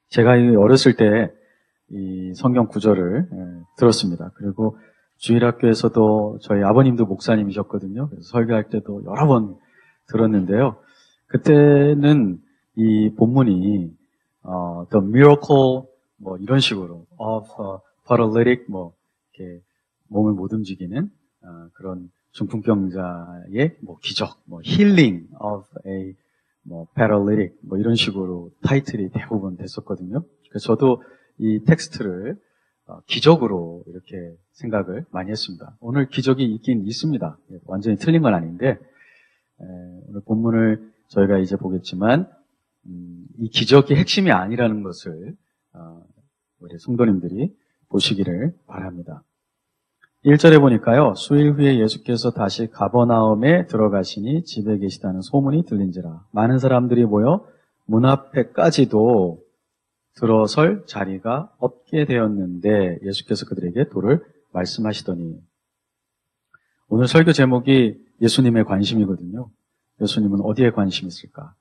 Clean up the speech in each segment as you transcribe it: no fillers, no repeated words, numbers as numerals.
제가 어렸을 때 이 성경 구절을 들었습니다. 그리고 주일학교에서도 저희 아버님도 목사님이셨거든요. 그래서 설교할 때도 여러 번 들었는데요. 그때는 이 본문이 The miracle 뭐 이런 식으로 of a paralytic 뭐 이렇게 몸을 못 움직이는 그런 중풍병자의 뭐 기적, 뭐 healing of a 뭐 paralytic 뭐 이런 식으로 타이틀이 대부분 됐었거든요. 그래서 저도 이 텍스트를 기적으로 이렇게 생각을 많이 했습니다. 오늘 기적이 있긴 있습니다. 완전히 틀린 건 아닌데 오늘 본문을 저희가 이제 보겠지만 이 기적이 핵심이 아니라는 것을 우리 성도님들이 보시기를 바랍니다. 1절에 보니까요. 수일 후에 예수께서 다시 가버나움에 들어가시니 집에 계시다는 소문이 들린지라 많은 사람들이 모여 문 앞에까지도 들어설 자리가 없게 되었는데 예수께서 그들에게 도를 말씀하시더니 오늘 설교 제목이 예수님의 관심이거든요. 예수님은 어디에 관심이 있을까?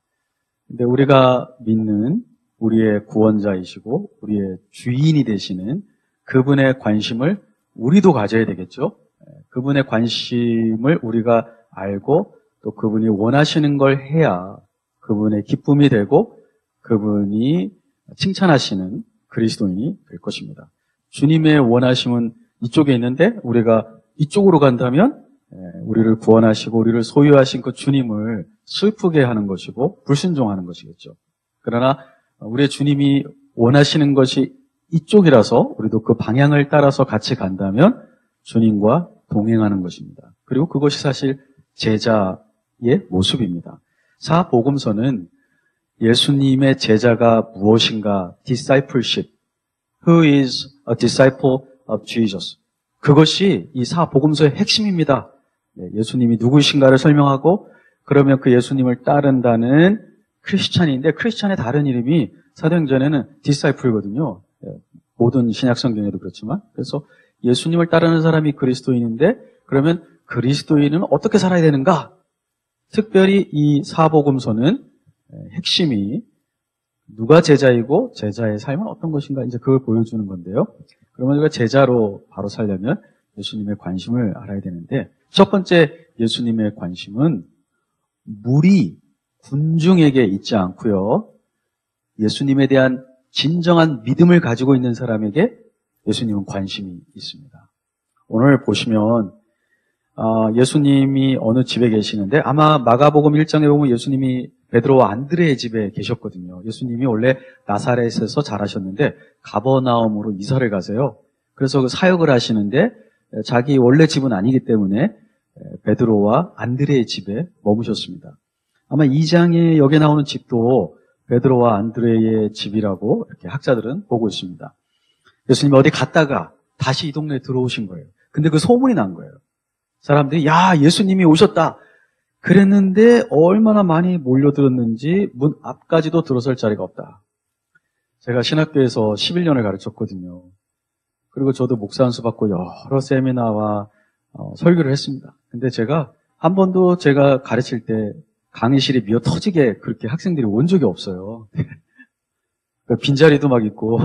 근데 우리가 믿는 우리의 구원자이시고 우리의 주인이 되시는 그분의 관심을 우리도 가져야 되겠죠. 그분의 관심을 우리가 알고 또 그분이 원하시는 걸 해야 그분의 기쁨이 되고 그분이 칭찬하시는 그리스도인이 될 것입니다. 주님의 원하심은 이쪽에 있는데 우리가 이쪽으로 간다면 우리를 구원하시고 우리를 소유하신 그 주님을 슬프게 하는 것이고 불순종하는 것이겠죠. 그러나 우리의 주님이 원하시는 것이 이쪽이라서 우리도 그 방향을 따라서 같이 간다면 주님과 동행하는 것입니다. 그리고 그것이 사실 제자의 모습입니다. 사복음서는 예수님의 제자가 무엇인가, discipleship, who is a disciple of Jesus. 그것이 이 사복음서의 핵심입니다. 예수님이 누구신가를 설명하고 그러면 그 예수님을 따른다는 크리스찬인데 크리스찬의 다른 이름이 사도행전에는 disciple거든요. 모든 신약 성경에도 그렇지만 그래서 예수님을 따르는 사람이 그리스도인인데 그러면 그리스도인은 어떻게 살아야 되는가? 특별히 이 사복음서는 핵심이 누가 제자이고 제자의 삶은 어떤 것인가 이제 그걸 보여주는 건데요. 그러면 우리가 제자로 바로 살려면 예수님의 관심을 알아야 되는데 첫 번째 예수님의 관심은 무리, 군중에게 있지 않고요. 예수님에 대한 진정한 믿음을 가지고 있는 사람에게 예수님은 관심이 있습니다. 오늘 보시면 예수님이 어느 집에 계시는데 아마 마가복음 1장에 보면 예수님이 베드로와 안드레의 집에 계셨거든요. 예수님이 원래 나사렛에서 자라셨는데 가버나움으로 이사를 가세요. 그래서 그 사역을 하시는데 자기 원래 집은 아니기 때문에 베드로와 안드레의 집에 머무셨습니다. 아마 2장에 여기에 나오는 집도 베드로와 안드레의 집이라고 이렇게 학자들은 보고 있습니다. 예수님이 어디 갔다가 다시 이 동네에 들어오신 거예요. 근데 그 소문이 난 거예요. 사람들이 야 예수님이 오셨다. 그랬는데 얼마나 많이 몰려들었는지 문 앞까지도 들어설 자리가 없다. 제가 신학교에서 11년을 가르쳤거든요. 그리고 저도 목사 안수 받고 여러 세미나와 설교를 했습니다. 근데 제가 한 번도 제가 가르칠 때 강의실이 미어 터지게 그렇게 학생들이 온 적이 없어요. 빈자리도 막 있고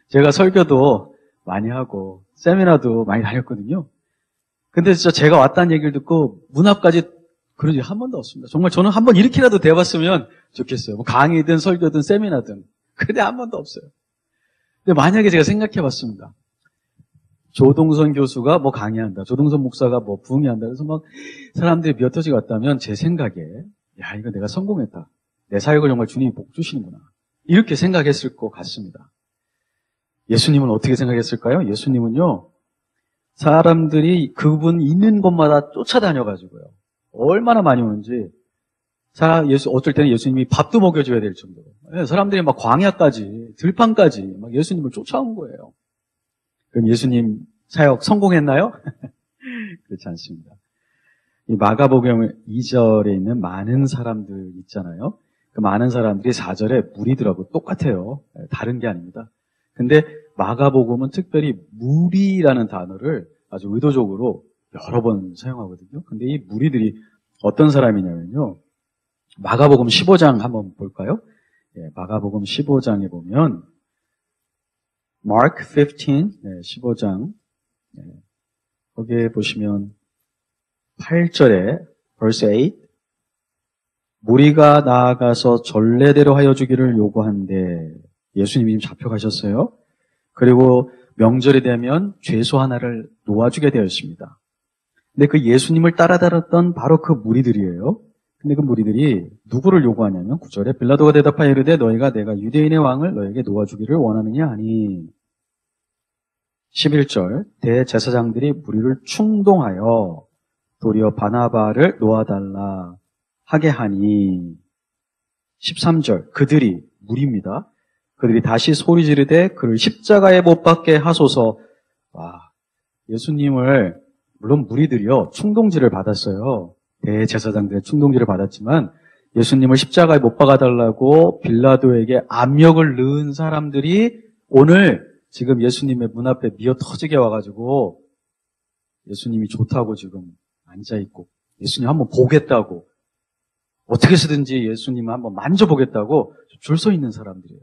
제가 설교도 많이 하고 세미나도 많이 다녔거든요. 근데 진짜 제가 왔다는 얘기를 듣고 문 앞까지 그런 적이 한 번도 없습니다. 정말 저는 한 번 이렇게라도 돼봤으면 좋겠어요. 뭐 강의든 설교든 세미나든. 근데 한 번도 없어요. 근데 만약에 제가 생각해봤습니다. 조동선 교수가 뭐 강의한다. 조동선 목사가 뭐 부흥회한다. 그래서 막 사람들이 미어터지가 왔다면 제 생각에 야 이거 내가 성공했다. 내 사역을 정말 주님이 복 주시는구나. 이렇게 생각했을 것 같습니다. 예수님은 어떻게 생각했을까요? 예수님은요. 사람들이 그분 있는 곳마다 쫓아다녀가지고요. 얼마나 많이 오는지. 어쩔 때는 예수님이 밥도 먹여줘야 될 정도로. 사람들이 막 광야까지, 들판까지 막 예수님을 쫓아온 거예요. 그럼 예수님 사역 성공했나요? 그렇지 않습니다. 이 마가복음 2절에 있는 많은 사람들 있잖아요. 그 많은 사람들이 4절에 무리들하고 똑같아요. 다른 게 아닙니다. 근데 마가복음은 특별히 무리라는 단어를 아주 의도적으로 여러 번 사용하거든요. 근데 이 무리들이 어떤 사람이냐면요. 마가복음 15장 한번 볼까요? 마가복음 15장에 보면 Mark 15, 15장 거기에 보시면 8절에 verse 8 무리가 나아가서 전례대로 하여 주기를 요구한데 예수님이 지금 잡혀가셨어요. 그리고 명절이 되면 죄소 하나를 놓아주게 되어 있습니다. 근데 그 예수님을 따라다녔던 바로 그 무리들이에요. 근데 그 무리들이 누구를 요구하냐면 9절에 빌라도가 대답하여 이르되 너희가 내가 유대인의 왕을 너에게 놓아주기를 원하느냐 하니 11절 대제사장들이 무리를 충동하여 도리어 바나바를 놓아달라 하게 하니 13절 그들이 무리입니다. 그들이 다시 소리 지르되 그를 십자가에 못 박게 하소서. 와, 예수님을 물론 무리들이요 충동질을 받았어요. 대제사장들의 충동질을 받았지만 예수님을 십자가에 못 박아달라고 빌라도에게 압력을 넣은 사람들이 오늘 지금 예수님의 문 앞에 미어 터지게 와가지고 예수님이 좋다고 지금 앉아있고 예수님 한번 보겠다고 어떻게 해서든지 예수님을 한번 만져보겠다고 줄 서 있는 사람들이에요.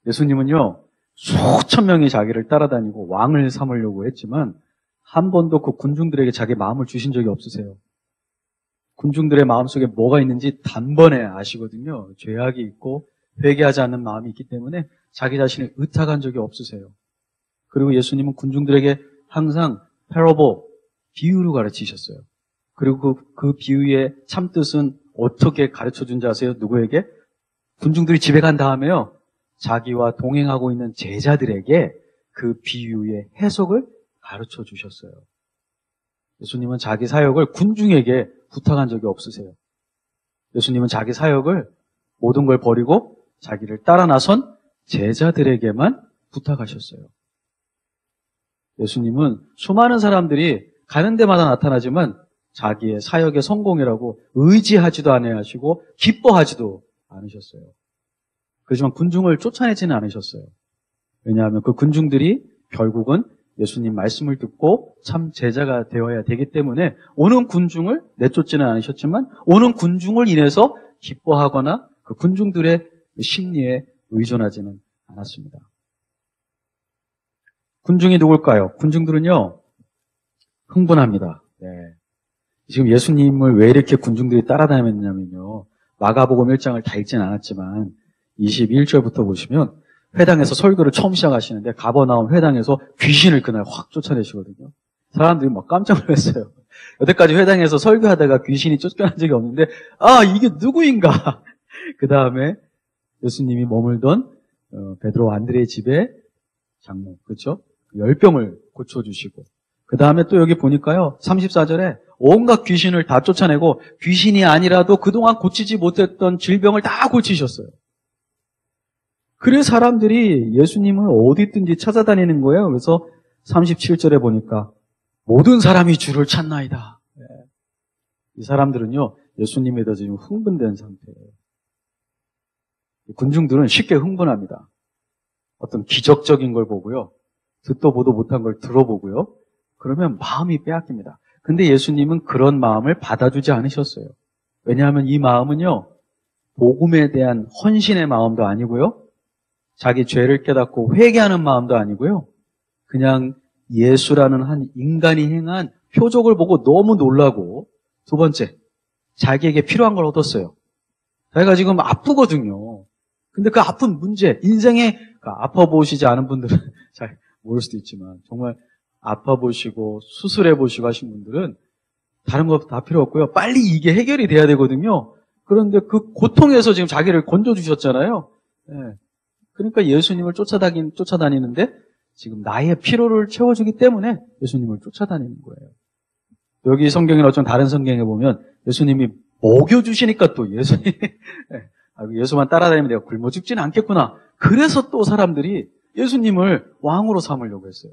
예수님은요 수천 명이 자기를 따라다니고 왕을 삼으려고 했지만 한 번도 그 군중들에게 자기 마음을 주신 적이 없으세요. 군중들의 마음속에 뭐가 있는지 단번에 아시거든요. 죄악이 있고 회개하지 않는 마음이 있기 때문에 자기 자신을 의탁한 적이 없으세요. 그리고 예수님은 군중들에게 항상 parable, 비유로 가르치셨어요. 그리고 그 비유의 참뜻은 어떻게 가르쳐준지 아세요? 누구에게? 군중들이 집에 간 다음에요. 자기와 동행하고 있는 제자들에게 그 비유의 해석을 가르쳐 주셨어요. 예수님은 자기 사역을 군중에게 부탁한 적이 없으세요. 예수님은 자기 사역을 모든 걸 버리고 자기를 따라 나선 제자들에게만 부탁하셨어요. 예수님은 수많은 사람들이 가는 데마다 나타나지만 자기의 사역의 성공이라고 의지하지도 않으시고 기뻐하지도 않으셨어요. 그렇지만 군중을 쫓아내지는 않으셨어요. 왜냐하면 그 군중들이 결국은 예수님 말씀을 듣고 참 제자가 되어야 되기 때문에 오는 군중을 내쫓지는 않으셨지만 오는 군중을 인해서 기뻐하거나 그 군중들의 심리에 의존하지는 않았습니다. 군중이 누굴까요? 군중들은요 흥분합니다. 네. 지금 예수님을 왜 이렇게 군중들이 따라다녔냐면요 마가복음 1장을 다 읽진 않았지만 21절부터 보시면 회당에서 설교를 처음 시작하시는데 가버나움 회당에서 귀신을 그날 확 쫓아내시거든요. 사람들이 막 깜짝 놀랐어요. 여태까지 회당에서 설교하다가 귀신이 쫓겨난 적이 없는데 이게 누구인가? 그 다음에 예수님이 머물던 베드로 안드레의 집에 장모, 그렇죠? 열병을 고쳐주시고 그 다음에 또 여기 보니까요 34절에 온갖 귀신을 다 쫓아내고 귀신이 아니라도 그동안 고치지 못했던 질병을 다 고치셨어요. 그래서 사람들이 예수님을 어디 있든지 찾아다니는 거예요. 그래서 37절에 보니까 모든 사람이 주를 찾나이다. 이 사람들은요 예수님에 대해서 지금 흥분된 상태예요. 군중들은 쉽게 흥분합니다. 어떤 기적적인 걸 보고요. 듣도 보도 못한 걸 들어보고요. 그러면 마음이 빼앗깁니다. 근데 예수님은 그런 마음을 받아주지 않으셨어요. 왜냐하면 이 마음은요. 복음에 대한 헌신의 마음도 아니고요. 자기 죄를 깨닫고 회개하는 마음도 아니고요. 그냥 예수라는 한 인간이 행한 표적을 보고 너무 놀라고 두 번째, 자기에게 필요한 걸 얻었어요. 자기가 지금 아프거든요. 근데 그 아픈 문제, 인생에 아파 보시지 않은 분들은 잘 모를 수도 있지만 정말 아파 보시고 수술해 보시고 하신 분들은 다른 거 다 필요 없고요. 빨리 이게 해결이 돼야 되거든요. 그런데 그 고통에서 지금 자기를 건져주셨잖아요. 네. 그러니까 예수님을 쫓아다니는데 지금 나의 피로를 채워주기 때문에 예수님을 쫓아다니는 거예요. 여기 성경이나 어떤 다른 성경에 보면 예수님이 먹여주시니까 또 예수만 따라다니면 내가 굶어 죽지는 않겠구나. 그래서 또 사람들이 예수님을 왕으로 삼으려고 했어요.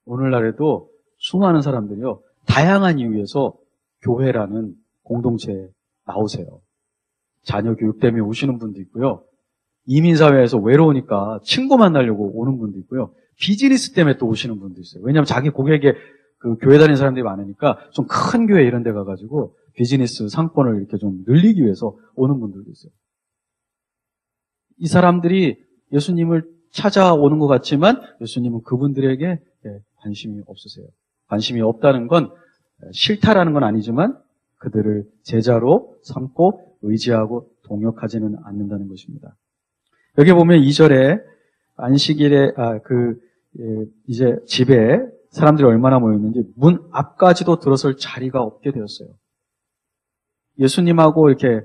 오늘날에도 수많은 사람들이요. 다양한 이유에서 교회라는 공동체에 나오세요. 자녀 교육 때문에 오시는 분도 있고요. 이민사회에서 외로우니까 친구 만나려고 오는 분도 있고요. 비즈니스 때문에 또 오시는 분도 있어요. 왜냐하면 자기 고객에 그 교회 다니는 사람들이 많으니까 좀 큰 교회 이런 데 가가지고 비즈니스 상권을 이렇게 좀 늘리기 위해서 오는 분들도 있어요. 이 사람들이 예수님을 찾아오는 것 같지만 예수님은 그분들에게 관심이 없으세요. 관심이 없다는 건 싫다라는 건 아니지만 그들을 제자로 삼고 의지하고 동역하지는 않는다는 것입니다. 여기 보면 2절에 안식일에 이제 집에 사람들이 얼마나 모였는지 문 앞까지도 들어설 자리가 없게 되었어요. 예수님하고 이렇게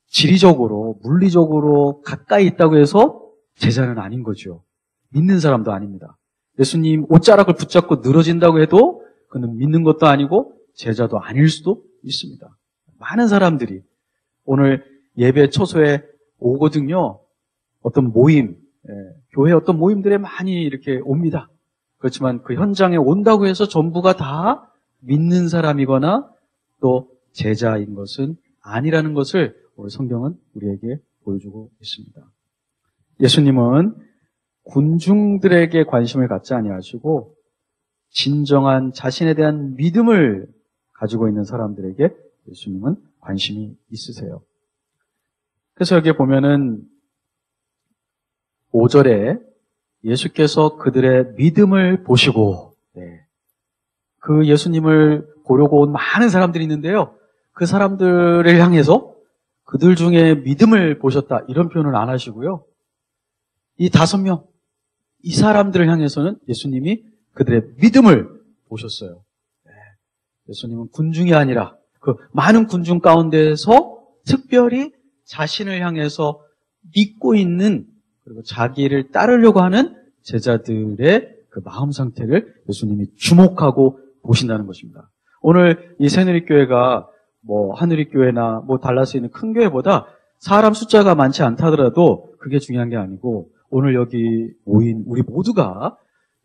지리적으로 물리적으로 가까이 있다고 해서 제자는 아닌 거죠. 믿는 사람도 아닙니다. 예수님 옷자락을 붙잡고 늘어진다고 해도 그는 믿는 것도 아니고 제자도 아닐 수도 있습니다. 많은 사람들이 오늘 예배 초소에 오거든요. 어떤 모임, 교회 어떤 모임들에 많이 이렇게 옵니다. 그렇지만 그 현장에 온다고 해서 전부가 다 믿는 사람이거나 또 제자인 것은 아니라는 것을 오늘 성경은 우리에게 보여주고 있습니다. 예수님은 군중들에게 관심을 갖지 아니하시고 진정한 자신에 대한 믿음을 가지고 있는 사람들에게 예수님은 관심이 있으세요. 그래서 여기 보면은 5절에 예수께서 그들의 믿음을 보시고 그 예수님을 보려고 온 많은 사람들이 있는데요. 그 사람들을 향해서 그들 중에 믿음을 보셨다 이런 표현을 안 하시고요. 이 5명, 이 사람들을 향해서는 예수님이 그들의 믿음을 보셨어요. 예수님은 군중이 아니라 그 많은 군중 가운데에서 특별히 자신을 향해서 믿고 있는 그리고 자기를 따르려고 하는 제자들의 그 마음 상태를 예수님이 주목하고 보신다는 것입니다. 오늘 이 새누리교회가 하누리교회나 달라스에 있는 큰 교회보다 사람 숫자가 많지 않다 하더라도 그게 중요한 게 아니고 오늘 여기 모인 우리 모두가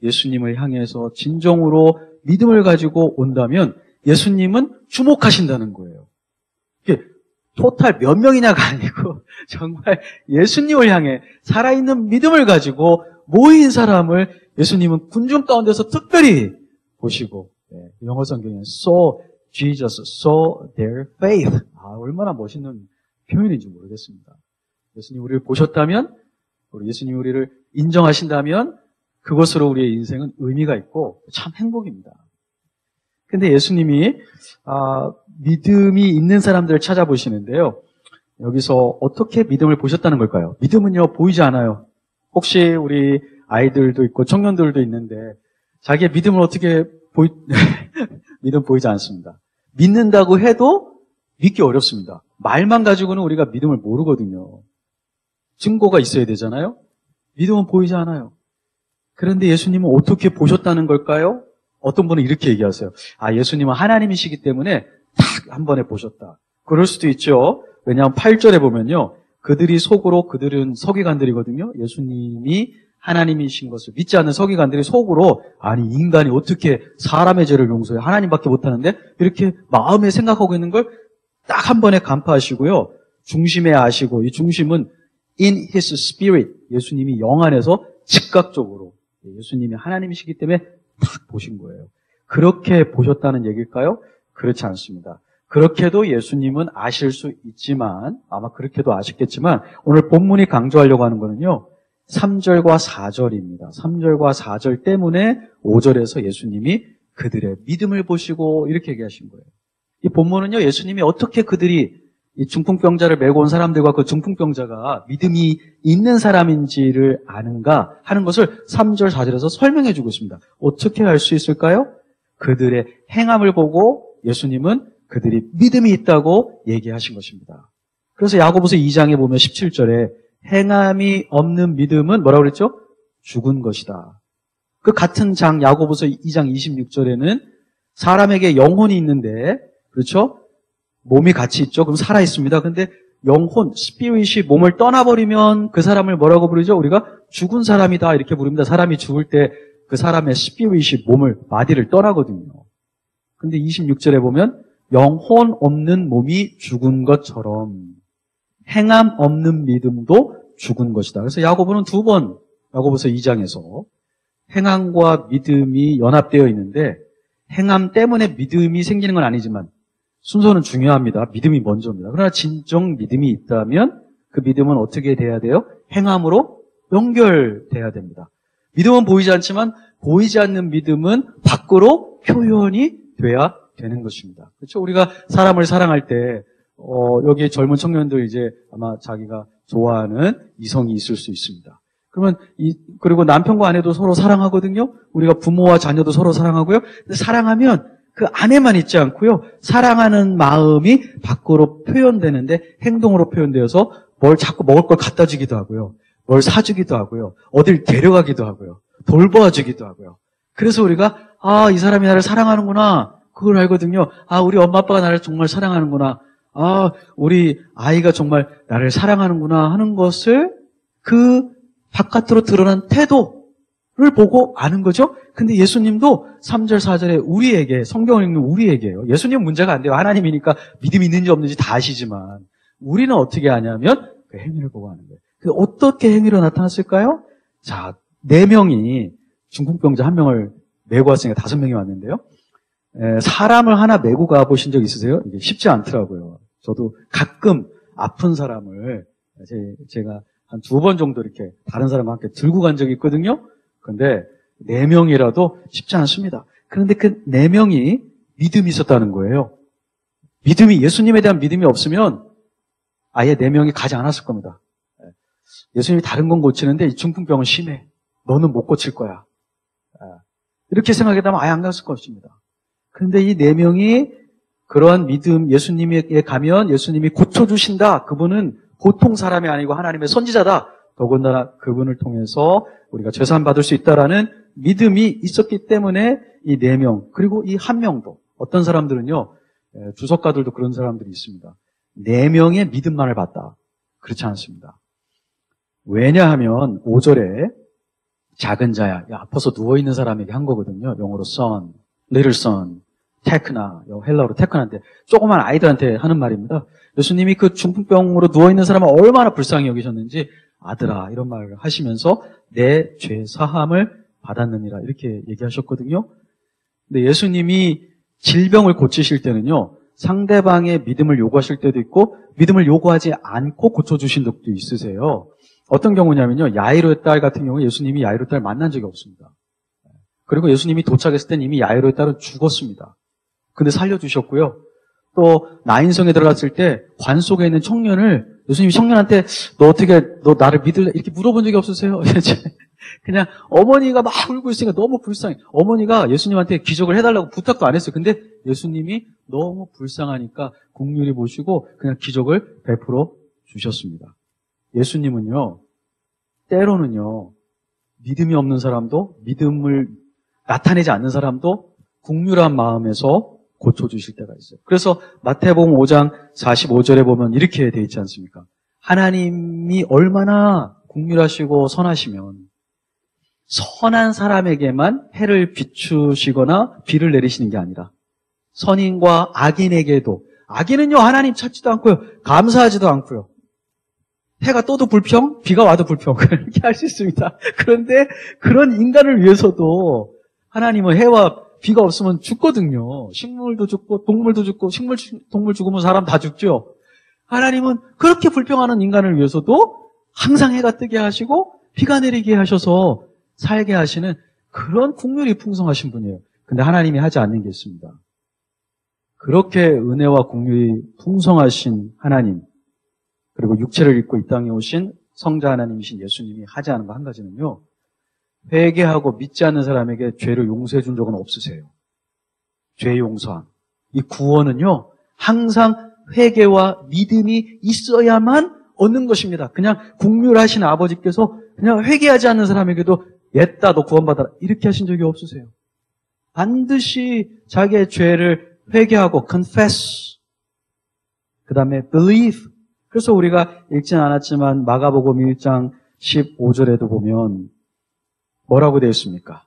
예수님을 향해서 진정으로 믿음을 가지고 온다면 예수님은 주목하신다는 거예요. 이게 토탈 몇 명이냐가 아니고 정말 예수님을 향해 살아있는 믿음을 가지고 모인 사람을 예수님은 군중 가운데서 특별히 보시고 영어 성경에 saw Jesus, saw their faith. 얼마나 멋있는 표현인지 모르겠습니다. 예수님 우리를 보셨다면 예수님 우리를 인정하신다면 그것으로 우리의 인생은 의미가 있고 참 행복입니다. 근데 예수님이 믿음이 있는 사람들을 찾아보시는데요. 여기서 어떻게 믿음을 보셨다는 걸까요? 믿음은요 보이지 않아요. 혹시 우리 아이들도 있고 청년들도 있는데 자기의 믿음을 어떻게 믿음 보이지 않습니다. 믿는다고 해도 믿기 어렵습니다. 말만 가지고는 우리가 믿음을 모르거든요. 증거가 있어야 되잖아요. 믿음은 보이지 않아요. 그런데 예수님은 어떻게 보셨다는 걸까요? 어떤 분은 이렇게 얘기하세요. 예수님은 하나님이시기 때문에 딱 한 번에 보셨다. 그럴 수도 있죠. 왜냐하면 8절에 보면요. 그들이 속으로 그들은 서기관들이거든요. 예수님이 하나님이신 것을 믿지 않는 서기관들이 속으로 인간이 어떻게 사람의 죄를 용서해 하나님밖에 못하는데 이렇게 마음에 생각하고 있는 걸 딱 한 번에 간파하시고요. 중심에 아시고 이 중심은 in his spirit 예수님이 영 안에서 즉각적으로 예수님이 하나님이시기 때문에 딱 보신 거예요. 그렇게 보셨다는 얘기일까요? 그렇지 않습니다. 그렇게도 예수님은 아실 수 있지만 아마 그렇게도 아셨겠지만 오늘 본문이 강조하려고 하는 거는요. 3절과 4절입니다. 3절과 4절 때문에 5절에서 예수님이 그들의 믿음을 보시고 이렇게 얘기하신 거예요. 이 본문은요. 예수님이 어떻게 그들이 이 중풍병자를 메고 온 사람들과 그 중풍병자가 믿음이 있는 사람인지를 아는가 하는 것을 3절, 4절에서 설명해 주고 있습니다. 어떻게 알 수 있을까요? 그들의 행함을 보고 예수님은 그들이 믿음이 있다고 얘기하신 것입니다. 그래서 야고보서 2장에 보면 17절에 행함이 없는 믿음은 뭐라고 그랬죠? 죽은 것이다. 그 같은 장 야고보서 2장 26절에는 사람에게 영혼이 있는데 그렇죠? 몸이 같이 있죠. 그럼 살아 있습니다. 근데 영혼, 스피릿이 몸을 떠나버리면 그 사람을 뭐라고 부르죠? 우리가 죽은 사람이다 이렇게 부릅니다. 사람이 죽을 때 그 사람의 스피릿이 바디를 떠나거든요. 근데 26절에 보면 영혼 없는 몸이 죽은 것처럼 행함 없는 믿음도 죽은 것이다. 그래서 야고보는 2번 야고보서 2장에서 행함과 믿음이 연합되어 있는데 행함 때문에 믿음이 생기는 건 아니지만 순서는 중요합니다. 믿음이 먼저입니다. 그러나 진정 믿음이 있다면 그 믿음은 어떻게 돼야 돼요? 행함으로 연결돼야 됩니다. 믿음은 보이지 않지만 보이지 않는 믿음은 밖으로 표현이 돼야 되는 것입니다. 그렇죠? 우리가 사람을 사랑할 때 여기 젊은 청년들 이제 아마 자기가 좋아하는 이성이 있을 수 있습니다. 그러면 그리고 남편과 아내도 서로 사랑하거든요. 우리가 부모와 자녀도 서로 사랑하고요. 근데 사랑하면 그 안에만 있지 않고요. 사랑하는 마음이 밖으로 표현되는데 행동으로 표현되어서 뭘 자꾸 먹을 걸 갖다 주기도 하고요. 뭘 사주기도 하고요. 어딜 데려가기도 하고요. 돌봐주기도 하고요. 그래서 우리가 이 사람이 나를 사랑하는구나. 그걸 알거든요. 우리 엄마 아빠가 나를 정말 사랑하는구나. 우리 아이가 정말 나를 사랑하는구나 하는 것을 그 바깥으로 드러난 태도를 보고 아는 거죠. 근데 예수님도 3절, 4절에 우리에게, 성경을 읽는 우리에게요. 예수님은 문제가 안 돼요. 하나님이니까 믿음이 있는지 없는지 다 아시지만 우리는 어떻게 하냐면 그 행위를 보고 하는 거예요. 어떻게 행위로 나타났을까요? 자, 4명이 중풍병자 1명을 메고 왔으니까 5명이 왔는데요. 사람을 하나 메고 가보신 적 있으세요? 이게 쉽지 않더라고요. 저도 가끔 아픈 사람을 제가 한 2번 정도 이렇게 다른 사람과 함께 들고 간 적이 있거든요. 그런데 4명이라도 쉽지 않습니다. 그런데 그 4명이 믿음이 있었다는 거예요. 예수님에 대한 믿음이 없으면 아예 4명이 가지 않았을 겁니다. 예수님이 다른 건 고치는데 이 중풍병은 심해. 너는 못 고칠 거야. 이렇게 생각했다면 아예 안 갔을 것입니다. 그런데 이 4명이 그러한 믿음, 예수님에게 가면 예수님이 고쳐주신다. 그분은 보통 사람이 아니고 하나님의 선지자다. 더군다나 그분을 통해서 우리가 죄사함 받을 수 있다라는 믿음이 있었기 때문에 이 4명, 그리고 이 1명도, 어떤 사람들은요, 주석가들도 그런 사람들이 있습니다. 4명의 믿음만을 봤다. 그렇지 않습니다. 왜냐하면 5절에 작은 자야, 아파서 누워있는 사람에게 한 거거든요. 영어로 son, little son, 테크나, 헬라어로 테크나인데 조그만 아이들한테 하는 말입니다. 예수님이 그 중풍병으로 누워있는 사람을 얼마나 불쌍히 여기셨는지 아들아 이런 말을 하시면서 내 죄 사함을 받았느니라 이렇게 얘기하셨거든요. 근데 예수님이 질병을 고치실 때는요. 상대방의 믿음을 요구하실 때도 있고 믿음을 요구하지 않고 고쳐주신 적도 있으세요. 어떤 경우냐면요. 야이로의 딸 같은 경우 예수님이 야이로의 딸 만난 적이 없습니다. 그리고 예수님이 도착했을 땐 이미 야이로의 딸은 죽었습니다. 근데 살려주셨고요. 또 나인성에 들어갔을 때 관 속에 있는 청년을 예수님이 청년한테 너 나를 믿을래? 이렇게 물어본 적이 없으세요? 그냥 어머니가 막 울고 있으니까 너무 불쌍해. 어머니가 예수님한테 기적을 해달라고 부탁도 안 했어요. 근데 예수님이 너무 불쌍하니까 긍휼히 보시고 그냥 기적을 베풀어 주셨습니다. 예수님은요, 때로는요, 믿음이 없는 사람도 믿음을 나타내지 않는 사람도 긍휼한 마음에서 고쳐주실 때가 있어요. 그래서 마태복음 5장 45절에 보면 이렇게 돼 있지 않습니까? 하나님이 얼마나 긍휼하시고 선하시면 선한 사람에게만 해를 비추시거나 비를 내리시는 게 아니라 선인과 악인에게도, 악인은요 하나님 찾지도 않고요 감사하지도 않고요 해가 떠도 불평, 비가 와도 불평 그렇게 할 수 있습니다. 그런데 그런 인간을 위해서도 하나님은 해와 비가 없으면 죽거든요. 식물도 죽고 동물도 죽고 동물 죽으면 사람 다 죽죠. 하나님은 그렇게 불평하는 인간을 위해서도 항상 해가 뜨게 하시고 비가 내리게 하셔서 살게 하시는 그런 긍휼이 풍성하신 분이에요. 근데 하나님이 하지 않는 게 있습니다. 그렇게 은혜와 긍휼이 풍성하신 하나님, 그리고 육체를 입고 이 땅에 오신 성자 하나님이신 예수님이 하지 않은 거 한 가지는요. 회개하고 믿지 않는 사람에게 죄를 용서해 준 적은 없으세요. 죄 용서함. 이 구원은요. 항상 회개와 믿음이 있어야만 얻는 것입니다. 그냥 긍휼하신 아버지께서 그냥 회개하지 않는 사람에게도 옛다 너 구원받아라 이렇게 하신 적이 없으세요. 반드시 자기의 죄를 회개하고 confess, 그 다음에 believe. 그래서 우리가 읽진 않았지만 마가복음 1장 15절에도 보면 뭐라고 되어 있습니까?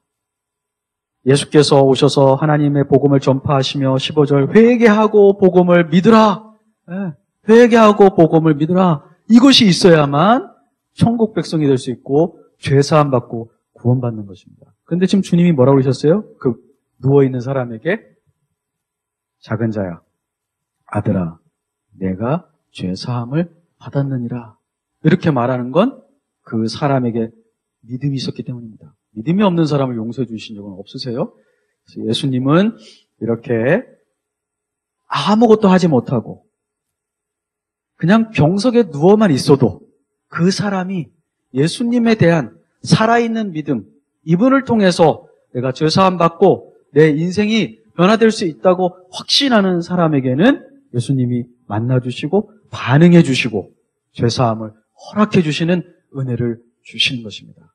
예수께서 오셔서 하나님의 복음을 전파하시며 15절 회개하고 복음을 믿으라. 회개하고 복음을 믿으라. 이것이 있어야만 천국 백성이 될 수 있고 죄사함 받고 구원받는 것입니다. 그런데 지금 주님이 뭐라고 그러셨어요? 그 누워있는 사람에게 작은 자야, 아들아, 내가 죄사함을 받았느니라. 이렇게 말하는 건 그 사람에게 믿음이 있었기 때문입니다. 믿음이 없는 사람을 용서해 주신 적은 없으세요? 그래서 예수님은 이렇게 아무것도 하지 못하고 그냥 병석에 누워만 있어도 그 사람이 예수님에 대한 살아있는 믿음, 이분을 통해서 내가 죄사함 받고 내 인생이 변화될 수 있다고 확신하는 사람에게는 예수님이 만나주시고 반응해 주시고 죄사함을 허락해 주시는 은혜를 주시는 것입니다.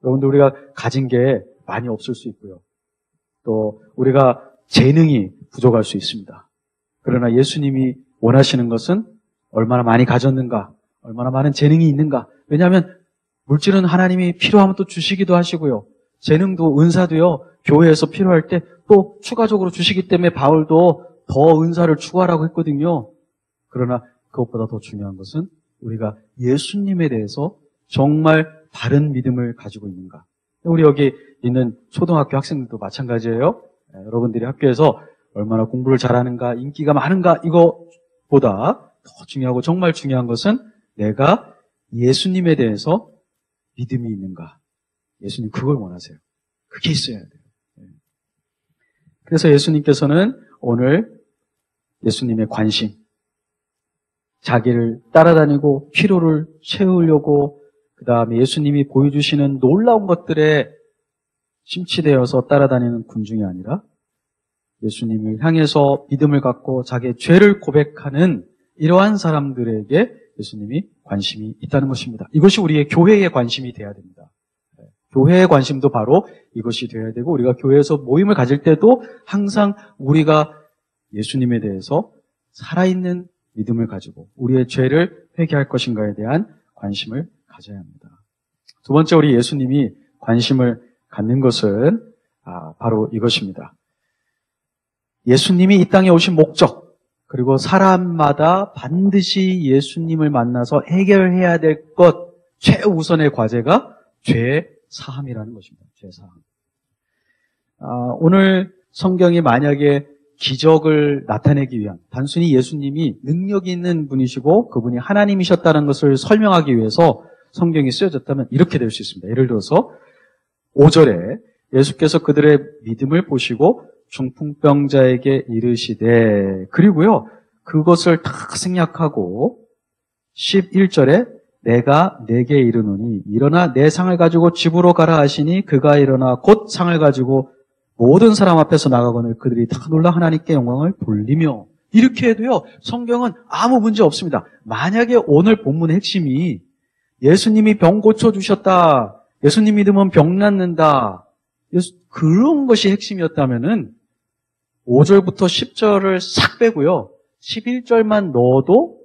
여러분들, 우리가 가진 게 많이 없을 수 있고요. 또 우리가 재능이 부족할 수 있습니다. 그러나 예수님이 원하시는 것은 얼마나 많이 가졌는가, 얼마나 많은 재능이 있는가. 왜냐하면 물질은 하나님이 필요하면 또 주시기도 하시고요. 재능도 은사도요, 교회에서 필요할 때 또 추가적으로 주시기 때문에 바울도 더 은사를 추구하라고 했거든요. 그러나 그것보다 더 중요한 것은 우리가 예수님에 대해서 정말 바른 믿음을 가지고 있는가. 우리 여기 있는 초등학교 학생들도 마찬가지예요. 여러분들이 학교에서 얼마나 공부를 잘하는가, 인기가 많은가, 이거보다 더 중요하고 정말 중요한 것은 내가 예수님에 대해서 믿음이 있는가. 예수님 그걸 원하세요. 그게 있어야 돼요. 그래서 예수님께서는 오늘 예수님의 관심, 자기를 따라다니고 피로를 채우려고 그 다음에 예수님이 보여주시는 놀라운 것들에 심취되어서 따라다니는 군중이 아니라 예수님을 향해서 믿음을 갖고 자기의 죄를 고백하는 이러한 사람들에게 예수님이 관심이 있다는 것입니다. 이것이 우리의 교회의 관심이 돼야 됩니다. 교회의 관심도 바로 이것이 되어야 되고, 우리가 교회에서 모임을 가질 때도 항상 우리가 예수님에 대해서 살아있는 믿음을 가지고 우리의 죄를 회개할 것인가에 대한 관심을 가져야 합니다. 두 번째, 우리 예수님이 관심을 갖는 것은 바로 이것입니다. 예수님이 이 땅에 오신 목적, 그리고 사람마다 반드시 예수님을 만나서 해결해야 될 것, 최우선의 과제가 죄 사함이라는 것입니다. 죄 사함. 오늘 성경이 만약에 기적을 나타내기 위한, 단순히 예수님이 능력이 있는 분이시고 그분이 하나님이셨다는 것을 설명하기 위해서 성경이 쓰여졌다면 이렇게 될 수 있습니다. 예를 들어서 5절에 예수께서 그들의 믿음을 보시고 중풍병자에게 이르시되, 그리고요 그것을 다 생략하고 11절에 내가 내게 이르노니 일어나 내 상을 가지고 집으로 가라 하시니 그가 일어나 곧 상을 가지고 모든 사람 앞에서 나가거늘 그들이 다 놀라 하나님께 영광을 돌리며, 이렇게 해도요 성경은 아무 문제 없습니다. 만약에 오늘 본문의 핵심이 예수님이 병 고쳐주셨다, 예수님 믿으면 병 낫는다, 그런 것이 핵심이었다면은 5절부터 10절을 싹 빼고요 11절만 넣어도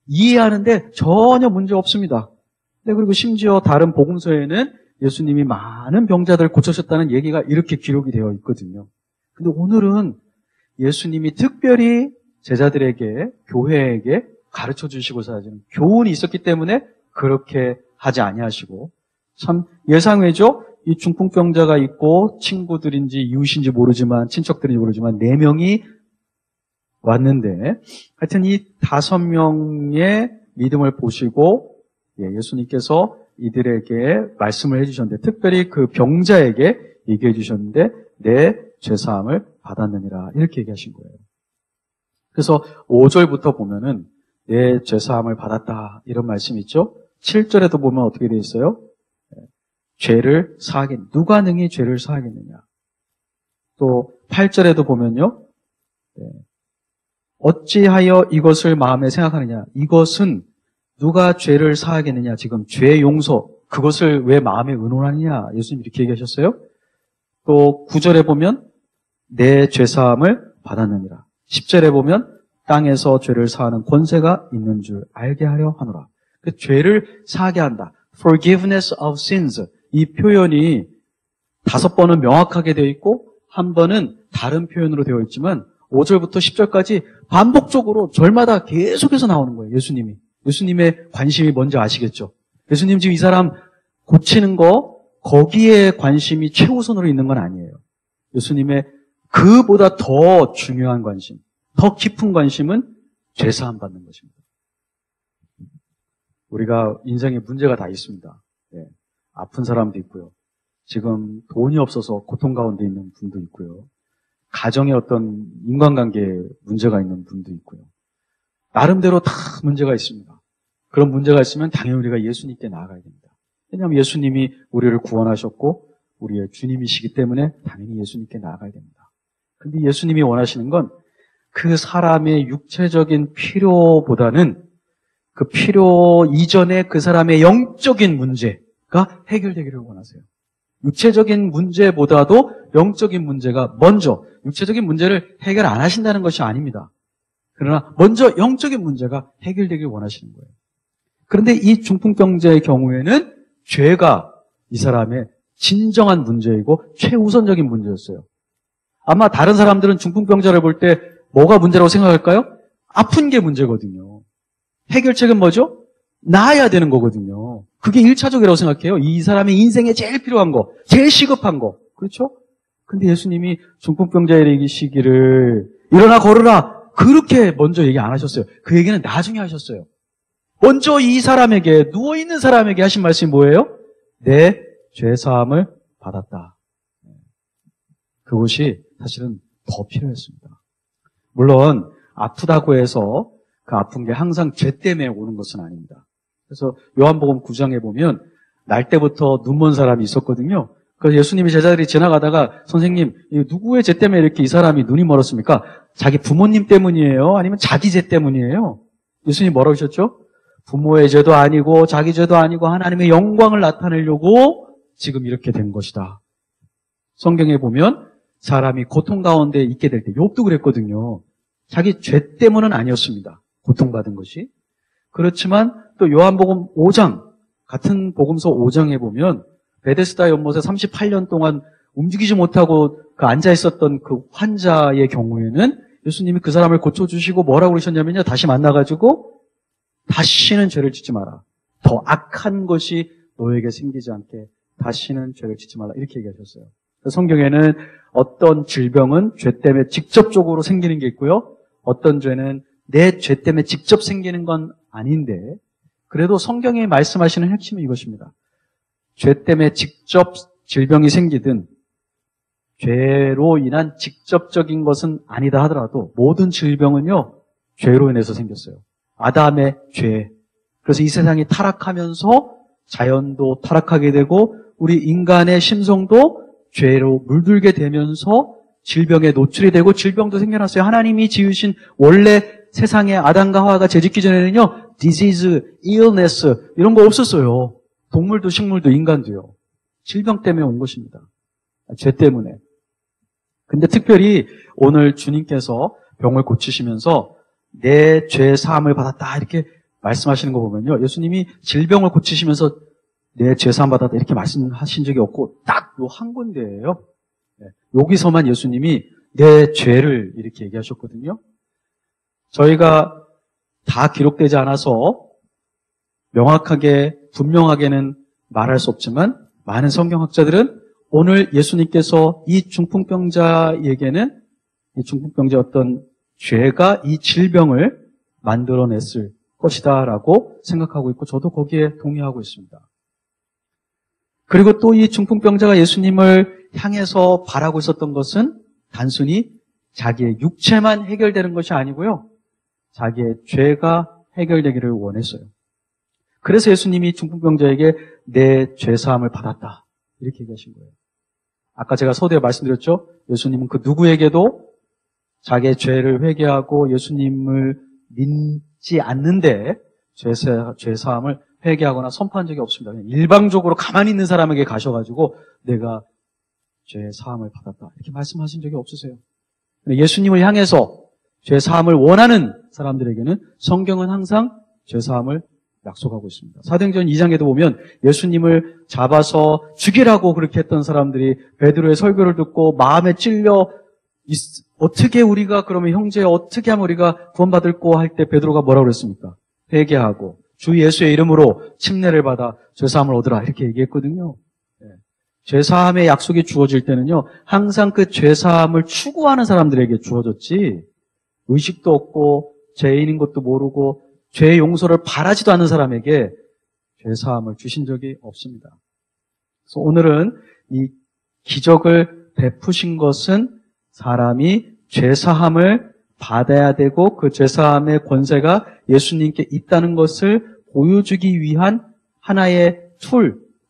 이해하는데 전혀 문제 없습니다. 그리고 심지어 다른 복음서에는 예수님이 많은 병자들을 고쳐셨다는 얘기가 이렇게 기록이 되어 있거든요. 근데 오늘은 예수님이 특별히 제자들에게, 교회에게 가르쳐 주시고자 하는 교훈이 있었기 때문에 그렇게 하지 아니하시고, 참 예상외죠. 이 중풍병자가 있고 친구들인지 이웃인지 모르지만, 친척들인지 모르지만 4명이 왔는데, 하여튼 이 5명의 믿음을 보시고 예수님께서 이들에게 말씀을 해주셨는데, 특별히 그 병자에게 얘기해 주셨는데 내 죄사함을 받았느니라, 이렇게 얘기하신 거예요. 그래서 5절부터 보면은 내 죄사함을 받았다, 이런 말씀이 있죠. 7절에도 보면 어떻게 되어 있어요? 죄를 사하겠, 누가 능히 죄를 사하겠느냐. 또 8절에도 보면요, 어찌하여 이것을 마음에 생각하느냐. 이것은 누가 죄를 사하겠느냐. 지금 죄 용서, 그것을 왜 마음에 의논하느냐. 예수님 이렇게 얘기하셨어요. 또 9절에 보면 내 죄사함을 받았느니라. 10절에 보면 땅에서 죄를 사하는 권세가 있는 줄 알게 하려 하노라. 그 죄를 사하게 한다. Forgiveness of sins. 이 표현이 5번은 명확하게 되어 있고 한 번은 다른 표현으로 되어 있지만 5절부터 10절까지 반복적으로 절마다 계속해서 나오는 거예요. 예수님의 관심이 뭔지 아시겠죠? 예수님 지금 이 사람 고치는 거, 거기에 관심이 최우선으로 있는 건 아니에요. 예수님의 그보다 더 중요한 관심, 더 깊은 관심은 죄사함 받는 것입니다. 우리가 인생에 문제가 다 있습니다. 예. 아픈 사람도 있고요. 지금 돈이 없어서 고통 가운데 있는 분도 있고요. 가정에 어떤 인간관계에 문제가 있는 분도 있고요. 나름대로 다 문제가 있습니다. 그런 문제가 있으면 당연히 우리가 예수님께 나아가야 됩니다. 왜냐하면 예수님이 우리를 구원하셨고 우리의 주님이시기 때문에 당연히 예수님께 나아가야 됩니다. 그런데 예수님이 원하시는 건 그 사람의 육체적인 필요보다는 그 필요 이전에 그 사람의 영적인 문제가 해결되기를 원하세요. 육체적인 문제보다도 영적인 문제가 먼저, 육체적인 문제를 해결 안 하신다는 것이 아닙니다. 그러나 먼저 영적인 문제가 해결되길 원하시는 거예요. 그런데 이 중풍병자의 경우에는 죄가 이 사람의 진정한 문제이고 최우선적인 문제였어요. 아마 다른 사람들은 중풍병자를 볼 때 뭐가 문제라고 생각할까요? 아픈 게 문제거든요. 해결책은 뭐죠? 나아야 되는 거거든요. 그게 1차적이라고 생각해요. 이 사람의 인생에 제일 필요한 거, 제일 시급한 거. 그렇죠? 근데 예수님이 중풍병자의 시기를 일어나 걸으라 그렇게 먼저 얘기 안 하셨어요. 그 얘기는 나중에 하셨어요. 먼저 이 사람에게, 누워있는 사람에게 하신 말씀이 뭐예요? 내 죄사함을 받았다. 그것이 사실은 더 필요했습니다. 물론 아프다고 해서 그 아픈 게 항상 죄 때문에 오는 것은 아닙니다. 그래서 요한복음 9장에 보면 날 때부터 눈먼 사람이 있었거든요. 그래서 예수님이 제자들이 지나가다가 선생님, 누구의 죄 때문에 이렇게 이 사람이 눈이 멀었습니까? 자기 부모님 때문이에요? 아니면 자기 죄 때문이에요? 예수님이 뭐라고 하셨죠? 부모의 죄도 아니고 자기 죄도 아니고 하나님의 영광을 나타내려고 지금 이렇게 된 것이다. 성경에 보면 사람이 고통 가운데 있게 될 때 욥도 그랬거든요. 자기 죄 때문은 아니었습니다. 고통받은 것이. 그렇지만 또 요한복음 5장 같은 복음서 5장에 보면 베데스다 연못에 38년 동안 움직이지 못하고 그 앉아 있었던 그 환자의 경우에는 예수님이 그 사람을 고쳐주시고 뭐라고 그러셨냐면요. 다시 만나가지고 다시는 죄를 짓지 마라. 더 악한 것이 너에게 생기지 않게 다시는 죄를 짓지 말라. 이렇게 얘기하셨어요. 성경에는 어떤 질병은 죄 때문에 직접적으로 생기는 게 있고요. 어떤 죄는 내 죄 때문에 직접 생기는 건 아닌데 그래도 성경에 말씀하시는 핵심은 이것입니다. 죄 때문에 직접 질병이 생기든 죄로 인한 직접적인 것은 아니다 하더라도 모든 질병은요. 죄로 인해서 생겼어요. 아담의 죄. 그래서 이 세상이 타락하면서 자연도 타락하게 되고 우리 인간의 심성도 죄로 물들게 되면서 질병에 노출이 되고 질병도 생겨났어요. 하나님이 지으신 원래 세상에 아담과 하와가 죄짓기 전에는요. disease, illness 이런 거 없었어요. 동물도 식물도 인간도요. 질병 때문에 온 것입니다. 죄 때문에. 근데 특별히 오늘 주님께서 병을 고치시면서 내 죄 사함을 받았다 이렇게 말씀하시는 거 보면요. 예수님이 질병을 고치시면서 내 죄 사함 받았다 이렇게 말씀하신 적이 없고 딱 요 한 군데예요. 여기서만 예수님이 내 죄를 이렇게 얘기하셨거든요. 저희가 다 기록되지 않아서 명확하게 분명하게는 말할 수 없지만 많은 성경학자들은 오늘 예수님께서 이 중풍병자에게는 이 중풍병자 어떤 죄가 이 질병을 만들어냈을 것이다라고 생각하고 있고 저도 거기에 동의하고 있습니다. 그리고 또 이 중풍병자가 예수님을 향해서 바라고 있었던 것은 단순히 자기의 육체만 해결되는 것이 아니고요. 자기의 죄가 해결되기를 원했어요. 그래서 예수님이 중풍병자에게 내 죄사함을 받았다. 이렇게 얘기하신 거예요. 아까 제가 서두에 말씀드렸죠. 예수님은 그 누구에게도 자기의 죄를 회개하고 예수님을 믿지 않는데 죄사함을 회개하거나 선포한 적이 없습니다. 그냥 일방적으로 가만히 있는 사람에게 가셔가지고 내가 죄사함을 받았다. 이렇게 말씀하신 적이 없으세요. 예수님을 향해서 죄사함을 원하는 사람들에게는 성경은 항상 죄사함을 약속하고 있습니다. 사도행전 2장에도 보면 예수님을 잡아서 죽이라고 그렇게 했던 사람들이 베드로의 설교를 듣고 마음에 찔려 어떻게 우리가 그러면 형제 어떻게 하면 우리가 구원받을꼬 할 때 베드로가 뭐라고 그랬습니까? 회개하고 주 예수의 이름으로 침례를 받아 죄사함을 얻으라 이렇게 얘기했거든요. 죄사함의 약속이 주어질 때는요. 항상 그 죄사함을 추구하는 사람들에게 주어졌지 의식도 없고 죄인인 것도 모르고 죄의 용서를 바라지도 않는 사람에게 죄사함을 주신 적이 없습니다. 그래서 오늘은 이 기적을 베푸신 것은 사람이 죄사함을 받아야 되고 그 죄사함의 권세가 예수님께 있다는 것을 보여주기 위한 하나의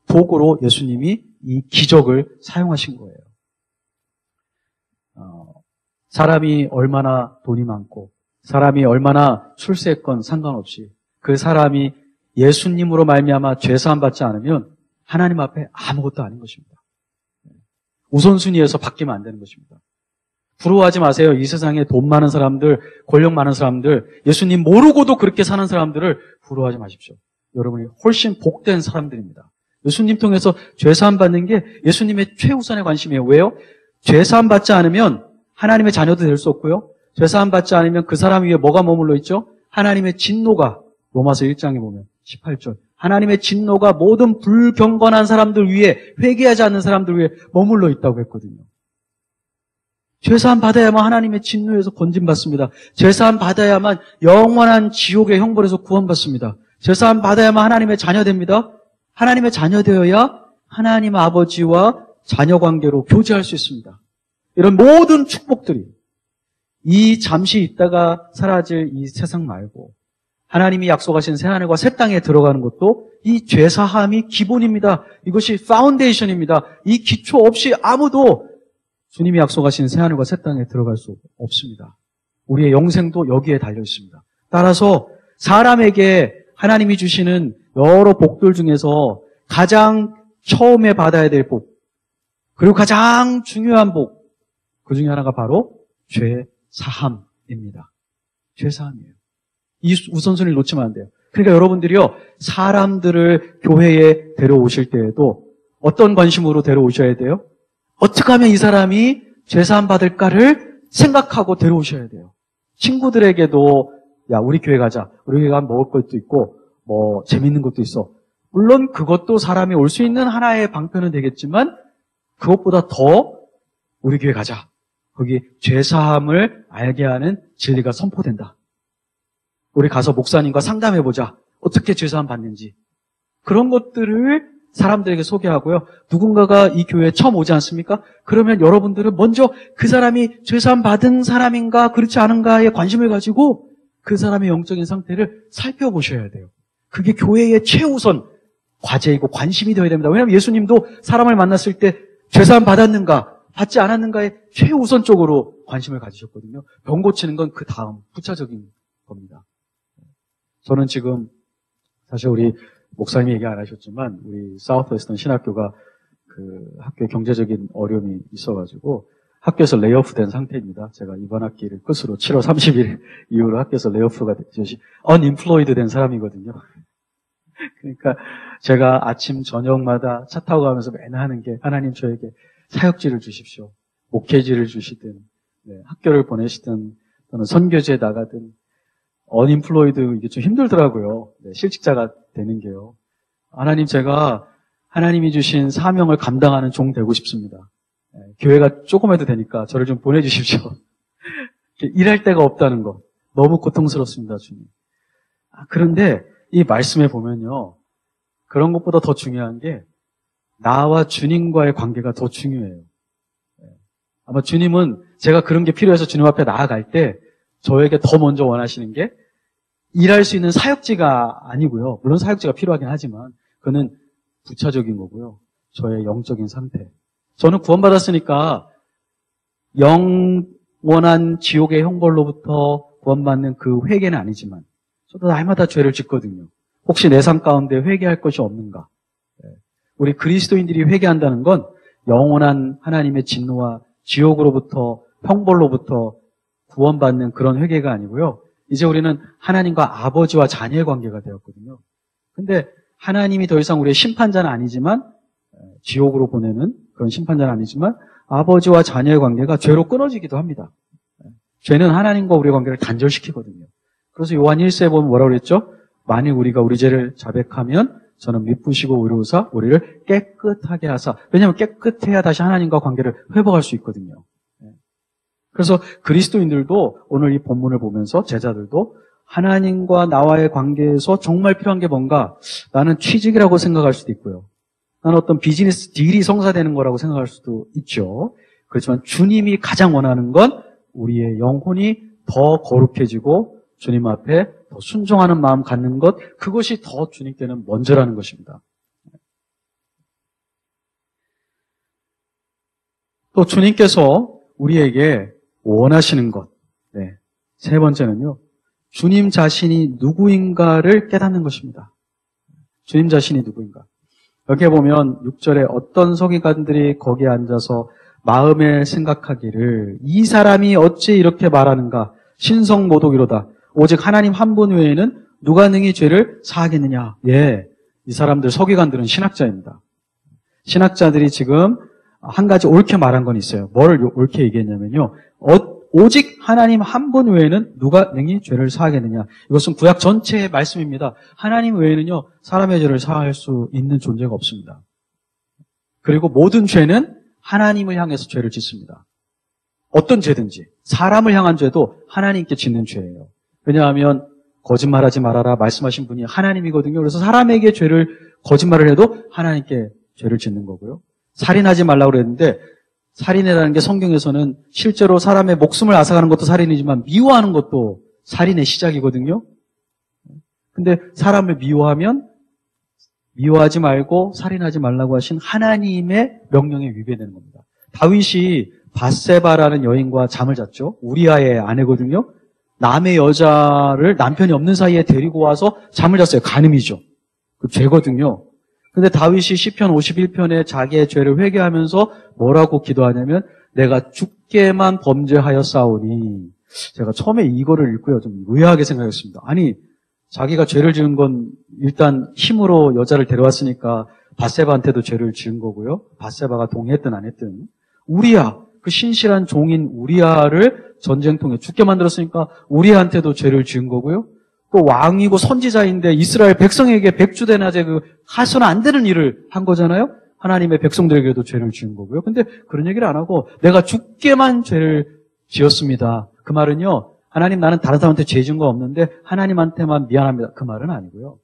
도구로 예수님이 이 기적을 사용하신 거예요. 사람이 얼마나 돈이 많고 사람이 얼마나 출세했건 상관없이 그 사람이 예수님으로 말미암아 죄사함 받지 않으면 하나님 앞에 아무것도 아닌 것입니다. 우선순위에서 바뀌면 안 되는 것입니다. 부러워하지 마세요. 이 세상에 돈 많은 사람들, 권력 많은 사람들, 예수님 모르고도 그렇게 사는 사람들을 부러워하지 마십시오. 여러분이 훨씬 복된 사람들입니다. 예수님 통해서 죄사함 받는 게 예수님의 최우선의 관심이에요. 왜요? 죄사함 받지 않으면 하나님의 자녀도 될 수 없고요. 죄사함 받지 않으면 그 사람 위에 뭐가 머물러 있죠? 하나님의 진노가, 로마서 1장에 보면 18절, 하나님의 진노가 모든 불경건한 사람들 위에, 회개하지 않는 사람들 위에 머물러 있다고 했거든요. 죄사함 받아야만 하나님의 진노에서 건짐받습니다. 죄사함 받아야만 영원한 지옥의 형벌에서 구원받습니다. 죄사함 받아야만 하나님의 자녀 됩니다. 하나님의 자녀 되어야 하나님 아버지와 자녀 관계로 교제할 수 있습니다. 이런 모든 축복들이 이 잠시 있다가 사라질 이 세상 말고 하나님이 약속하신 새하늘과 새 땅에 들어가는 것도 이 죄사함이 기본입니다. 이것이 파운데이션입니다. 이 기초 없이 아무도 주님이 약속하신 새하늘과 새 땅에 들어갈 수 없습니다. 우리의 영생도 여기에 달려 있습니다. 따라서 사람에게 하나님이 주시는 여러 복들 중에서 가장 처음에 받아야 될 복, 그리고 가장 중요한 복, 그 중에 하나가 바로 죄사함입니다. 죄사함이에요. 이 우선순위를 놓치면 안 돼요. 그러니까 여러분들이요, 사람들을 교회에 데려오실 때에도 어떤 관심으로 데려오셔야 돼요? 어떻게 하면 이 사람이 죄사함 받을까를 생각하고 데려오셔야 돼요. 친구들에게도 야, 우리 교회 가자. 우리 교회 가면 먹을 것도 있고 뭐 재밌는 것도 있어. 물론 그것도 사람이 올 수 있는 하나의 방편은 되겠지만 그것보다 더 우리 교회 가자. 거기 죄사함을 알게 하는 진리가 선포된다. 우리 가서 목사님과 상담해보자. 어떻게 죄사함 받는지. 그런 것들을 사람들에게 소개하고요. 누군가가 이 교회에 처음 오지 않습니까? 그러면 여러분들은 먼저 그 사람이 죄사함 받은 사람인가 그렇지 않은가에 관심을 가지고 그 사람의 영적인 상태를 살펴보셔야 돼요. 그게 교회의 최우선 과제이고 관심이 되어야 됩니다. 왜냐하면 예수님도 사람을 만났을 때 죄사함 받았는가 받지 않았는가에 최우선적으로 관심을 가지셨거든요. 병 고치는 건 그 다음 부차적인 겁니다. 저는 지금 사실 우리 목사님이 얘기 안 하셨지만 우리 사우스웨스턴 신학교가 그 학교에 경제적인 어려움이 있어가지고 학교에서 레이오프 된 상태입니다. 제가 이번 학기를 끝으로 7월 30일 이후로 학교에서 레이오프가 되듯이 unemployed 된 사람이거든요. 그러니까 제가 아침 저녁마다 차 타고 가면서 맨날 하는 게 하나님 저에게 사역지를 주십시오. 목회지를 주시든 학교를 보내시든 또는 선교지에 나가든 unemployed 이게 좀 힘들더라고요. 실직자가 되는 게요. 하나님 제가 하나님이 주신 사명을 감당하는 종 되고 싶습니다. 교회가 조금해도 되니까 저를 좀 보내주십시오. 일할 데가 없다는 거 너무 고통스럽습니다, 주님. 그런데 이 말씀에 보면요. 그런 것보다 더 중요한 게 나와 주님과의 관계가 더 중요해요. 아마 주님은 제가 그런 게 필요해서 주님 앞에 나아갈 때 저에게 더 먼저 원하시는 게 일할 수 있는 사역지가 아니고요. 물론 사역지가 필요하긴 하지만 그거는 부차적인 거고요. 저의 영적인 상태. 저는 구원받았으니까 영원한 지옥의 형벌로부터 구원받는 그 회개는 아니지만 저도 날마다 죄를 짓거든요. 혹시 내 삶 가운데 회개할 것이 없는가? 우리 그리스도인들이 회개한다는 건 영원한 하나님의 진노와 지옥으로부터 형벌로부터 구원받는 그런 회개가 아니고요. 이제 우리는 하나님과 아버지와 자녀의 관계가 되었거든요. 근데 하나님이 더 이상 우리의 심판자는 아니지만 지옥으로 보내는 그런 심판자는 아니지만 아버지와 자녀의 관계가 죄로 끊어지기도 합니다. 죄는 하나님과 우리의 관계를 단절시키거든요. 그래서 요한 1세에 보면 뭐라고 그랬죠? 만일 우리가 우리 죄를 자백하면 저는 미쁘시고 의로우사 우리를 깨끗하게 하사. 왜냐하면 깨끗해야 다시 하나님과 관계를 회복할 수 있거든요. 그래서 그리스도인들도 오늘 이 본문을 보면서 제자들도 하나님과 나와의 관계에서 정말 필요한 게 뭔가? 나는 취직이라고 생각할 수도 있고요. 나는 어떤 비즈니스 딜이 성사되는 거라고 생각할 수도 있죠. 그렇지만 주님이 가장 원하는 건 우리의 영혼이 더 거룩해지고 주님 앞에 더 순종하는 마음 갖는 것, 그것이 더 주님께는 먼저라는 것입니다. 또 주님께서 우리에게 원하시는 것, 네. 세 번째는요, 주님 자신이 누구인가를 깨닫는 것입니다. 주님 자신이 누구인가. 여기에 보면 6절에 어떤 서기관들이 거기에 앉아서 마음에 생각하기를 이 사람이 어찌 이렇게 말하는가. 신성모독이로다. 오직 하나님 한 분 외에는 누가 능히 죄를 사하겠느냐. 예, 이 사람들 서기관들은 신학자입니다. 신학자들이 지금 한 가지 옳게 말한 건 있어요. 뭘 옳게 얘기했냐면요. 오직 하나님 한 분 외에는 누가 능히 죄를 사하겠느냐. 이것은 구약 전체의 말씀입니다. 하나님 외에는요, 사람의 죄를 사할 수 있는 존재가 없습니다. 그리고 모든 죄는 하나님을 향해서 죄를 짓습니다. 어떤 죄든지. 사람을 향한 죄도 하나님께 짓는 죄예요. 왜냐하면 거짓말하지 말아라 말씀하신 분이 하나님이거든요. 그래서 사람에게 거짓말을 해도 하나님께 죄를 짓는 거고요. 살인하지 말라고 그랬는데 살인이라는 게 성경에서는 실제로 사람의 목숨을 앗아가는 것도 살인이지만 미워하는 것도 살인의 시작이거든요. 근데 사람을 미워하면 미워하지 말고 살인하지 말라고 하신 하나님의 명령에 위배되는 겁니다. 다윗이 밧세바라는 여인과 잠을 잤죠. 우리아의 아내거든요. 남의 여자를 남편이 없는 사이에 데리고 와서 잠을 잤어요. 간음이죠. 그 죄거든요. 근데 다윗이 시편 51편에 자기의 죄를 회개하면서 뭐라고 기도하냐면 내가 주께만 범죄하였사오니. 제가 처음에 이거를 읽고요. 좀 의아하게 생각했습니다. 아니, 자기가 죄를 지은 건 일단 힘으로 여자를 데려왔으니까 밧세바한테도 죄를 지은 거고요. 밧세바가 동의했든 안 했든. 우리아, 그 신실한 종인 우리아를 전쟁통에 죽게 만들었으니까 우리아한테도 죄를 지은 거고요. 또 왕이고 선지자인데 이스라엘 백성에게 백주대낮에 그 하소는 안 되는 일을 한 거잖아요. 하나님의 백성들에게도 죄를 지은 거고요. 근데 그런 얘기를 안 하고 내가 죽게만 죄를 지었습니다. 그 말은요. 하나님 나는 다른 사람한테 죄 지은 거 없는데 하나님한테만 미안합니다. 그 말은 아니고요.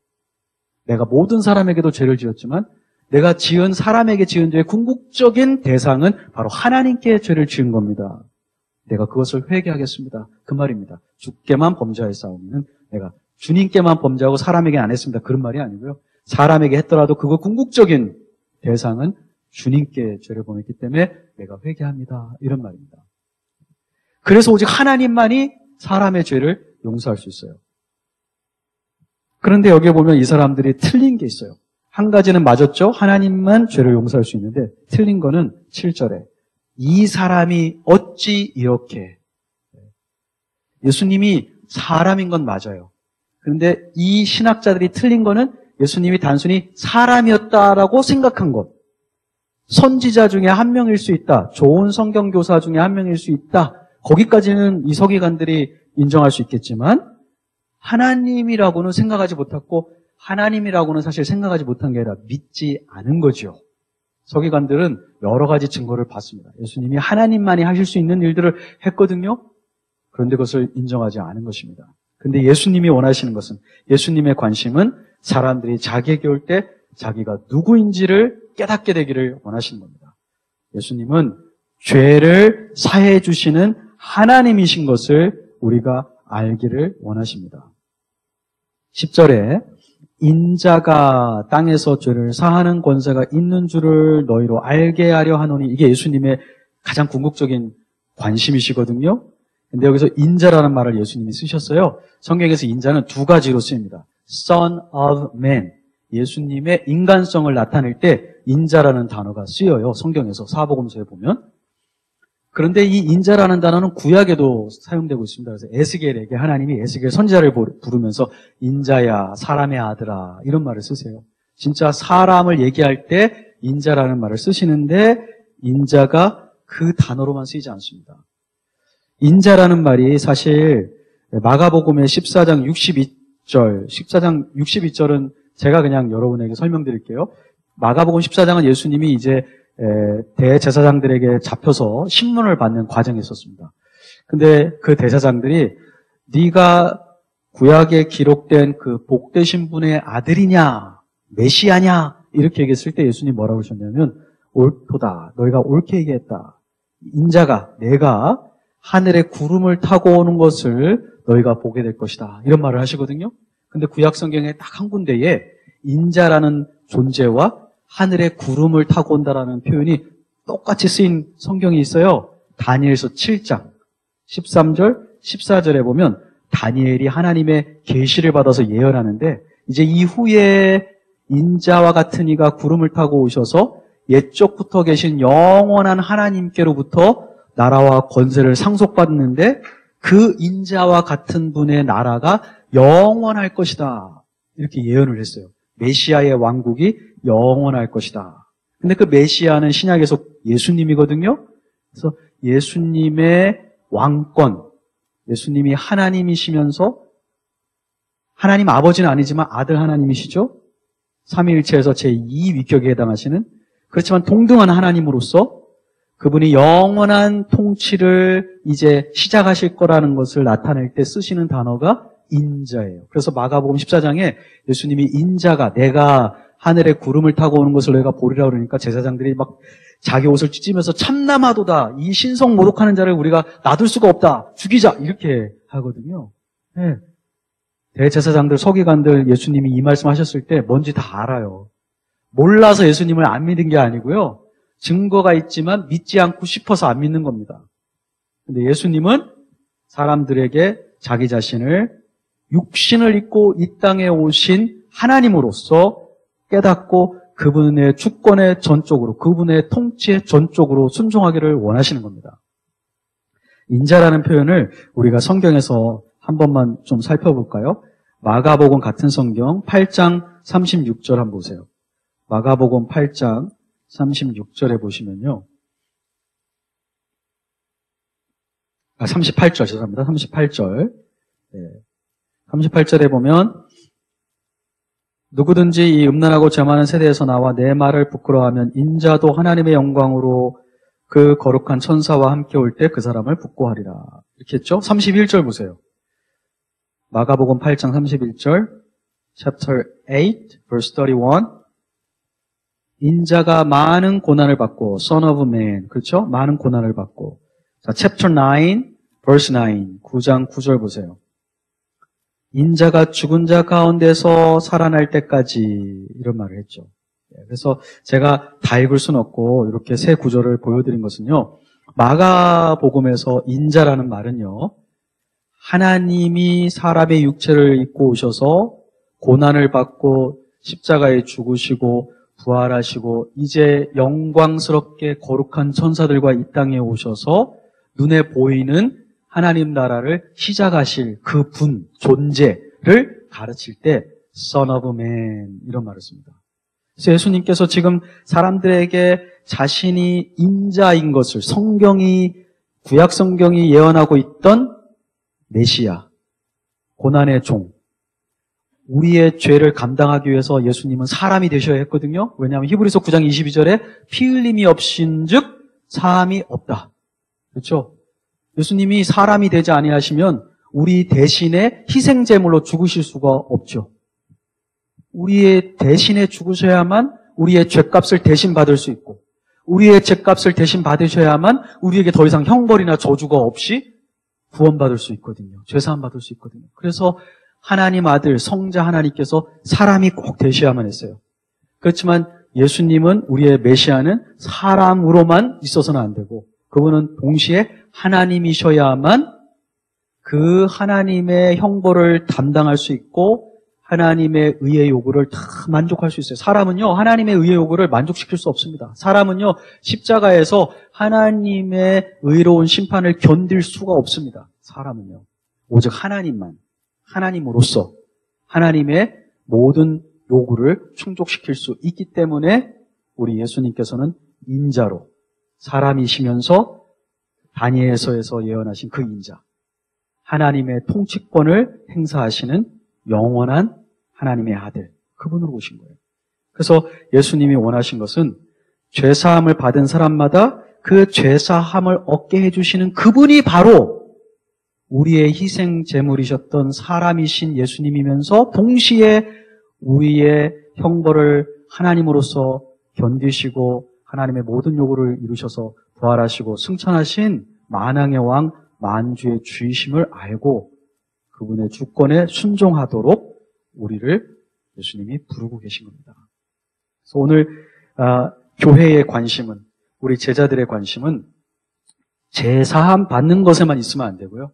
내가 모든 사람에게도 죄를 지었지만 내가 지은 사람에게 지은 죄의 궁극적인 대상은 바로 하나님께 죄를 지은 겁니다. 내가 그것을 회개하겠습니다. 그 말입니다. 주께만 범죄하였사오니는 내가 주님께만 범죄하고 사람에게는 안 했습니다. 그런 말이 아니고요. 사람에게 했더라도 그거 궁극적인 대상은 주님께 죄를 범했기 때문에 내가 회개합니다. 이런 말입니다. 그래서 오직 하나님만이 사람의 죄를 용서할 수 있어요. 그런데 여기에 보면 이 사람들이 틀린 게 있어요. 한 가지는 맞았죠. 하나님만 죄를 용서할 수 있는데 틀린 거는 7절에 이 사람이 어찌 이렇게. 예수님이 사람인 건 맞아요. 그런데 이 신학자들이 틀린 거는 예수님이 단순히 사람이었다라고 생각한 것. 선지자 중에 한 명일 수 있다. 좋은 성경교사 중에 한 명일 수 있다. 거기까지는 이 서기관들이 인정할 수 있겠지만 하나님이라고는 생각하지 못했고 하나님이라고는 사실 생각하지 못한 게 아니라 믿지 않은 거죠. 서기관들은 여러 가지 증거를 봤습니다. 예수님이 하나님만이 하실 수 있는 일들을 했거든요. 그런데 그것을 인정하지 않은 것입니다. 그런데 예수님이 원하시는 것은, 예수님의 관심은 사람들이 자기에게 올 때 자기가 누구인지를 깨닫게 되기를 원하시는 겁니다. 예수님은 죄를 사해 주시는 하나님이신 것을 우리가 알기를 원하십니다. 10절에 인자가 땅에서 죄를 사하는 권세가 있는 줄을 너희로 알게 하려 하노니, 이게 예수님의 가장 궁극적인 관심이시거든요. 근데 여기서 인자라는 말을 예수님이 쓰셨어요. 성경에서 인자는 두 가지로 쓰입니다. Son of Man, 예수님의 인간성을 나타낼 때 인자라는 단어가 쓰여요. 성경에서 사복음서에 보면. 그런데 이 인자라는 단어는 구약에도 사용되고 있습니다. 그래서 에스겔에게 하나님이 에스겔 선지자를 부르면서 인자야, 사람의 아들아, 이런 말을 쓰세요. 진짜 사람을 얘기할 때 인자라는 말을 쓰시는데 인자가 그 단어로만 쓰이지 않습니다. 인자라는 말이 사실 마가복음의 14장 62절은 제가 그냥 여러분에게 설명드릴게요. 마가복음 14장은 예수님이 이제 대제사장들에게 잡혀서 신문을 받는 과정이 있었습니다. 근데 그 대제사장들이 네가 구약에 기록된 그 복되신 분의 아들이냐, 메시아냐, 이렇게 얘기했을 때 예수님 뭐라고 하셨냐면, 옳도다. 너희가 옳게 얘기했다. 인자가, 내가 하늘에 구름을 타고 오는 것을 너희가 보게 될 것이다. 이런 말을 하시거든요. 근데 구약 성경에 딱 한 군데에 인자라는 존재와 하늘에 구름을 타고 온다라는 표현이 똑같이 쓰인 성경이 있어요. 다니엘서 7장 13절, 14절에 보면 다니엘이 하나님의 계시를 받아서 예언하는데 이제 이후에 인자와 같은 이가 구름을 타고 오셔서 옛적부터 계신 영원한 하나님께로부터 나라와 권세를 상속받는데 그 인자와 같은 분의 나라가 영원할 것이다. 이렇게 예언을 했어요. 메시아의 왕국이 영원할 것이다. 근데 그 메시아는 신약에서 예수님이거든요. 그래서 예수님의 왕권, 예수님이 하나님이시면서 하나님 아버지는 아니지만 아들 하나님이시죠. 삼위일체에서 제2위격에 해당하시는 그렇지만 동등한 하나님으로서 그분이 영원한 통치를 이제 시작하실 거라는 것을 나타낼 때 쓰시는 단어가 인자예요. 그래서 마가복음 14장에 예수님이 인자가 내가 하늘에 구름을 타고 오는 것을 너희가 보리라 그러니까 제사장들이 막 자기 옷을 찢으면서 참나마도다. 이 신성 모독하는 자를 우리가 놔둘 수가 없다. 죽이자. 이렇게 하거든요. 네. 대제사장들, 서기관들 예수님이 이 말씀하셨을 때 뭔지 다 알아요. 몰라서 예수님을 안 믿은 게 아니고요. 증거가 있지만 믿지 않고 싶어서 안 믿는 겁니다. 근데 예수님은 사람들에게 자기 자신을 육신을 입고 이 땅에 오신 하나님으로서 깨닫고 그분의 주권의 전적으로, 그분의 통치의 전적으로 순종하기를 원하시는 겁니다. 인자라는 표현을 우리가 성경에서 한 번만 좀 살펴볼까요? 마가복음 같은 성경 8장 36절 한번 보세요. 마가복음 8장 36절에 보시면요. 38절, 죄송합니다. 38절. 네. 38절에 보면 누구든지 이 음란하고 죄 많은 세대에서 나와 내 말을 부끄러워하면 인자도 하나님의 영광으로 그 거룩한 천사와 함께 올 때 그 사람을 부끄워하리라. 이렇게 했죠? 31절 보세요. 마가복음 8장 31절, chapter 8, verse 31. 인자가 많은 고난을 받고, son of man, 그렇죠? 많은 고난을 받고. 자, chapter 9, verse 9, 9장 9절 보세요. 인자가 죽은 자 가운데서 살아날 때까지 이런 말을 했죠. 그래서 제가 다 읽을 수는 없고 이렇게 세 구절을 보여드린 것은요. 마가복음에서 인자라는 말은요. 하나님이 사람의 육체를 입고 오셔서 고난을 받고 십자가에 죽으시고 부활하시고 이제 영광스럽게 거룩한 천사들과 이 땅에 오셔서 눈에 보이는 하나님 나라를 시작하실 그 분, 존재를 가르칠 때 Son of Man 이런 말을 씁니다. 그래서 예수님께서 지금 사람들에게 자신이 인자인 것을 구약 성경이 예언하고 있던 메시아, 고난의 종, 우리의 죄를 감당하기 위해서 예수님은 사람이 되셔야 했거든요. 왜냐하면 히브리서 9장 22절에 피 흘림이 없인즉 사함이 없다. 그렇죠? 예수님이 사람이 되지 아니하시면 우리 대신에 희생제물로 죽으실 수가 없죠. 우리의 대신에 죽으셔야만 우리의 죄값을 대신 받을 수 있고 우리의 죄값을 대신 받으셔야만 우리에게 더 이상 형벌이나 저주가 없이 구원받을 수 있거든요. 죄사함 받을 수 있거든요. 그래서 하나님 아들 성자 하나님께서 사람이 꼭 되셔야만 했어요. 그렇지만 예수님은 우리의 메시아는 사람으로만 있어서는 안 되고 그분은 동시에 하나님이셔야만 그 하나님의 형벌을 담당할 수 있고 하나님의 의의 요구를 다 만족할 수 있어요. 사람은요, 하나님의 의의 요구를 만족시킬 수 없습니다. 사람은요, 십자가에서 하나님의 의로운 심판을 견딜 수가 없습니다. 사람은요. 오직 하나님만, 하나님으로서 하나님의 모든 요구를 충족시킬 수 있기 때문에 우리 예수님께서는 인자로 사람이시면서 다니엘서에서 예언하신 그 인자, 하나님의 통치권을 행사하시는 영원한 하나님의 아들, 그분으로 오신 거예요. 그래서 예수님이 원하신 것은 죄사함을 받은 사람마다 그 죄사함을 얻게 해주시는 그분이 바로 우리의 희생 제물이셨던 사람이신 예수님이면서 동시에 우리의 형벌을 하나님으로서 견디시고 하나님의 모든 요구를 이루셔서 부활하시고 승천하신 만왕의 왕 만주의 주이심을 알고 그분의 주권에 순종하도록 우리를 예수님이 부르고 계신 겁니다. 그래서 오늘 교회의 관심은, 우리 제자들의 관심은 제사함 받는 것에만 있으면 안 되고요.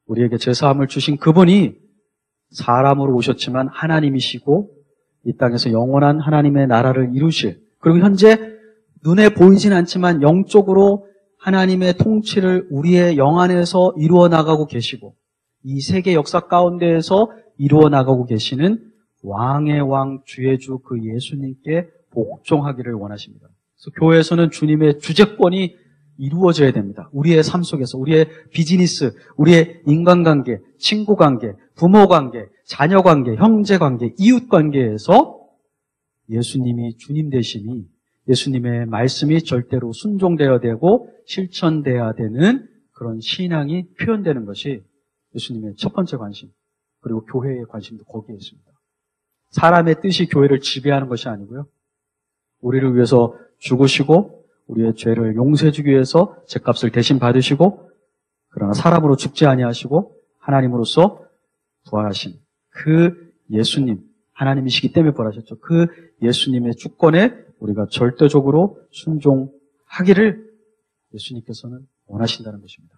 우리에게 제사함을 주신 그분이 사람으로 오셨지만 하나님이시고 이 땅에서 영원한 하나님의 나라를 이루실, 그리고 현재 눈에 보이진 않지만 영적으로 하나님의 통치를 우리의 영 안에서 이루어 나가고 계시고 이 세계 역사 가운데에서 이루어 나가고 계시는 왕의 왕 주의 주 그 예수님께 복종하기를 원하십니다. 그래서 교회에서는 주님의 주재권이 이루어져야 됩니다. 우리의 삶 속에서, 우리의 비즈니스, 우리의 인간관계, 친구관계, 부모관계, 자녀관계, 형제관계, 이웃관계에서 예수님이 주님 되심이, 예수님의 말씀이 절대로 순종되어야 되고 실천되어야 되는 그런 신앙이 표현되는 것이 예수님의 첫 번째 관심, 그리고 교회의 관심도 거기에 있습니다. 사람의 뜻이 교회를 지배하는 것이 아니고요. 우리를 위해서 죽으시고 우리의 죄를 용서해주기 위해서 죄값을 대신 받으시고 그러나 사람으로 죽지 아니하시고 하나님으로서 부활하신 그 예수님, 하나님이시기 때문에 부활하셨죠. 그 예수님의 주권에 우리가 절대적으로 순종하기를 예수님께서는 원하신다는 것입니다.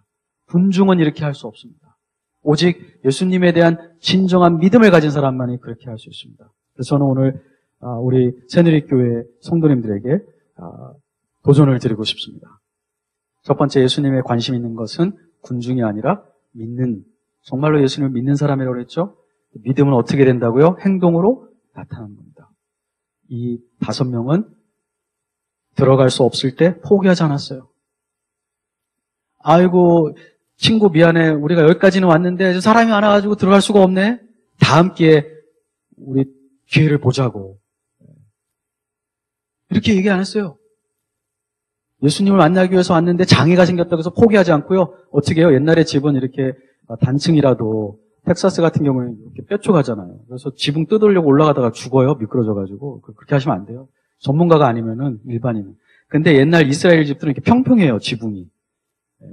군중은 이렇게 할 수 없습니다. 오직 예수님에 대한 진정한 믿음을 가진 사람만이 그렇게 할 수 있습니다. 그래서 저는 오늘 우리 새누리교회 성도님들에게 도전을 드리고 싶습니다. 첫 번째, 예수님에 관심 있는 것은 군중이 아니라 믿는, 정말로 예수님을 믿는 사람이라고 그랬죠? 믿음은 어떻게 된다고요? 행동으로 나타나는 겁니다. 이 5명은 들어갈 수 없을 때 포기하지 않았어요. 아이고, 친구 미안해. 우리가 여기까지는 왔는데 사람이 많아가지고 들어갈 수가 없네. 다음 기회에 우리 기회를 보자고. 이렇게 얘기 안 했어요. 예수님을 만나기 위해서 왔는데 장애가 생겼다고 해서 포기하지 않고요. 어떻게 해요? 옛날에 집은 이렇게 단층이라도 텍사스 같은 경우는 이렇게 뾰족하잖아요. 그래서 지붕 뜯으려고 올라가다가 죽어요. 미끄러져가지고. 그렇게 하시면 안 돼요. 전문가가 아니면은 일반인은. 근데 옛날 이스라엘 집들은 이렇게 평평해요. 지붕이.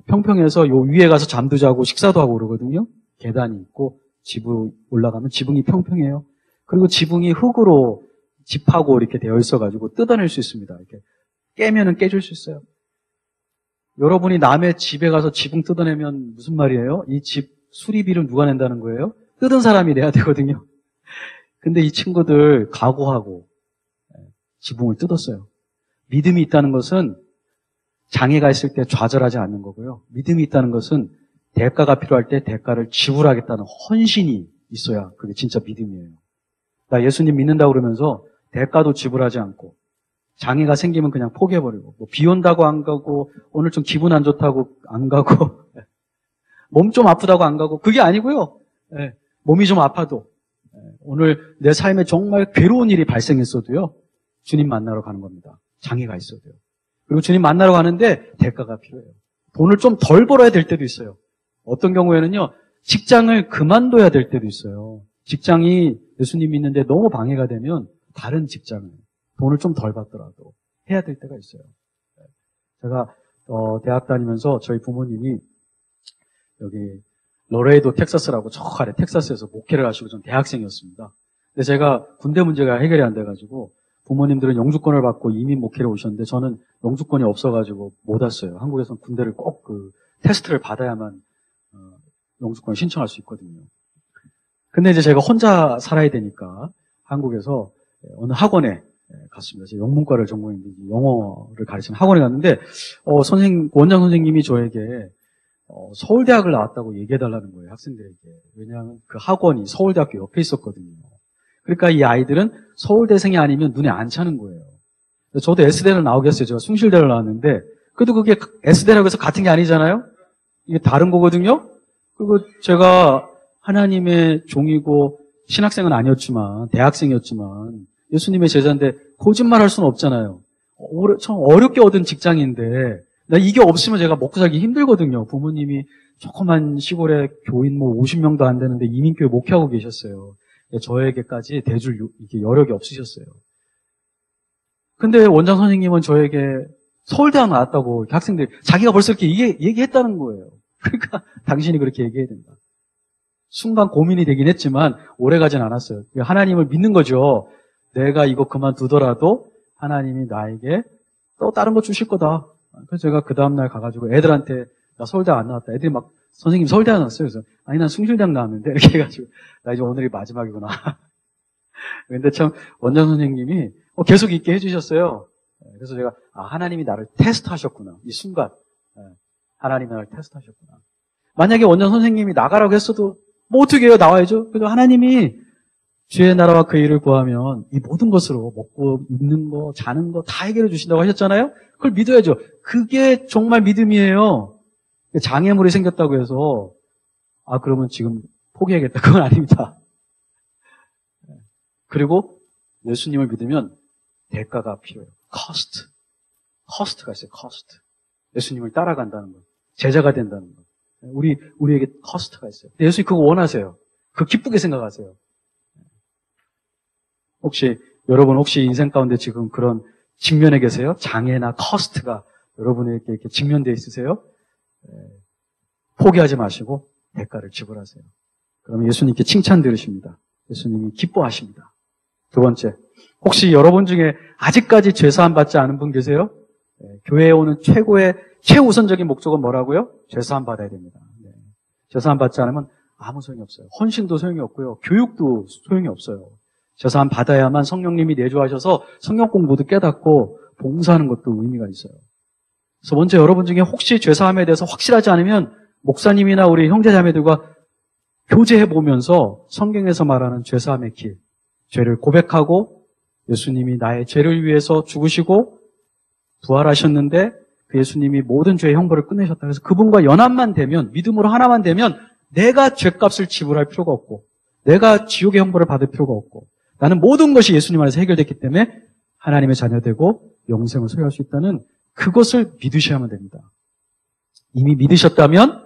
평평해서 요 위에 가서 잠도 자고 식사도 하고 그러거든요. 계단이 있고 집으로 올라가면 지붕이 평평해요. 그리고 지붕이 흙으로 집하고 이렇게 되어 있어가지고 뜯어낼 수 있습니다. 이렇게 깨면은 깨질 수 있어요. 여러분이 남의 집에 가서 지붕 뜯어내면 무슨 말이에요? 이 집 수리비를 누가 낸다는 거예요? 뜯은 사람이 내야 되거든요. 근데 이 친구들 각오하고 지붕을 뜯었어요. 믿음이 있다는 것은 장애가 있을 때 좌절하지 않는 거고요. 믿음이 있다는 것은 대가가 필요할 때 대가를 지불하겠다는 헌신이 있어야 그게 진짜 믿음이에요. 나 예수님 믿는다고 그러면서 대가도 지불하지 않고 장애가 생기면 그냥 포기해버리고 뭐 비 온다고 안 가고 오늘 좀 기분 안 좋다고 안 가고 몸 좀 아프다고 안 가고 그게 아니고요. 몸이 좀 아파도 오늘 내 삶에 정말 괴로운 일이 발생했어도요. 주님 만나러 가는 겁니다. 장애가 있어도요. 그리고 주님 만나러 가는데 대가가 필요해요. 돈을 좀 덜 벌어야 될 때도 있어요. 어떤 경우에는요. 직장을 그만둬야 될 때도 있어요. 직장이 예수님 믿는데 너무 방해가 되면 다른 직장을 돈을 좀 덜 받더라도 해야 될 때가 있어요. 제가 대학 다니면서 저희 부모님이 여기 로레이도 텍사스라고 저 아래 텍사스에서 목회를 하시고 전 대학생이었습니다. 근데 제가 군대 문제가 해결이 안 돼가지고 부모님들은 영주권을 받고 이민 목회를 오셨는데 저는 영주권이 없어가지고 못 왔어요. 한국에서는 군대를 꼭 그 테스트를 받아야만 영주권을 신청할 수 있거든요. 근데 이제 제가 혼자 살아야 되니까 한국에서 어느 학원에 갔습니다. 제가 영문과를 전공했는데 영어를 가르치는 학원에 갔는데 원장 선생님이 저에게 서울대학을 나왔다고 얘기해달라는 거예요. 학생들에게. 왜냐하면 그 학원이 서울대학교 옆에 있었거든요. 그러니까 이 아이들은 서울대생이 아니면 눈에 안 차는 거예요. 저도 S대를 나오겠어요. 제가 숭실대를 나왔는데 그래도 그게 S대라고 해서 같은 게 아니잖아요. 이게 다른 거거든요. 그리고 제가 하나님의 종이고 신학생은 아니었지만 대학생이었지만 예수님의 제자인데 거짓말할 수는 없잖아요. 참 어렵게 얻은 직장인데 나 이게 없으면 제가 먹고 살기 힘들거든요. 부모님이 조그만 시골에 교인 50명도 안 되는데 이민교회 목회하고 계셨어요. 저에게까지 대줄 이렇게 여력이 없으셨어요. 근데 원장 선생님은 저에게 서울대학 나왔다고 학생들이 자기가 벌써 이렇게 얘기했다는 거예요. 그러니까 당신이 그렇게 얘기해야 된다. 순간 고민이 되긴 했지만 오래가진 않았어요. 하나님을 믿는 거죠. 내가 이거 그만두더라도 하나님이 나에게 또 다른 거 주실 거다. 그래서 제가 그 다음날 가가지고 애들한테 나 서울대학 안 나왔다. 애들이 막 선생님 서울대학 나왔어요. 그래서 아니 난 숭실대학 나왔는데 이렇게 해가지고 나 이제 오늘이 마지막이구나. 근데 참 원장 선생님이 계속 있게 해주셨어요. 그래서 제가 하나님이 나를 테스트하셨구나. 이 순간 하나님이 나를 테스트하셨구나. 만약에 원장 선생님이 나가라고 했어도 뭐 어떻게 해요? 나와야죠. 그래서 하나님이 주의 나라와 그 일을 구하면 이 모든 것으로 먹고 입는 거, 자는 거 다 해결해 주신다고 하셨잖아요. 그걸 믿어야죠. 그게 정말 믿음이에요. 장애물이 생겼다고 해서 그러면 지금 포기하겠다. 그건 아닙니다. 그리고 예수님을 믿으면 대가가 필요해요. cost가 있어요. cost. 예수님을 따라간다는 것, 제자가 된다는 것. 우리에게 cost가 있어요. 예수님 그거 원하세요. 그거 기쁘게 생각하세요. 여러분 혹시 인생 가운데 지금 그런 직면에 계세요? 장애나 cost가 여러분에게 이렇게 직면되어 있으세요? 포기하지 마시고 대가를 지불하세요. 그러면 예수님께 칭찬 들으십니다. 예수님이 기뻐하십니다. 두 번째, 혹시 여러분 중에 아직까지 죄사함 받지 않은 분 계세요? 교회에 오는 최우선적인 목적은 뭐라고요? 죄사함 받아야 됩니다. 죄사함 받지 않으면 아무 소용이 없어요. 헌신도 소용이 없고요. 교육도 소용이 없어요. 죄사함 받아야만 성령님이 내주하셔서 성경 공부도 깨닫고 봉사하는 것도 의미가 있어요. 그래서 먼저 여러분 중에 혹시 죄사함에 대해서 확실하지 않으면 목사님이나 우리 형제자매들과 교제해보면서 성경에서 말하는 죄사함의 길, 죄를 고백하고 예수님이 나의 죄를 위해서 죽으시고 부활하셨는데 그 예수님이 모든 죄의 형벌을 끝내셨다. 그래서 그분과 연합만 되면, 믿음으로 하나만 되면 내가 죄값을 지불할 필요가 없고 내가 지옥의 형벌을 받을 필요가 없고 나는 모든 것이 예수님 안에서 해결됐기 때문에 하나님의 자녀되고 영생을 소유할 수 있다는 그것을 믿으셔야만 됩니다. 이미 믿으셨다면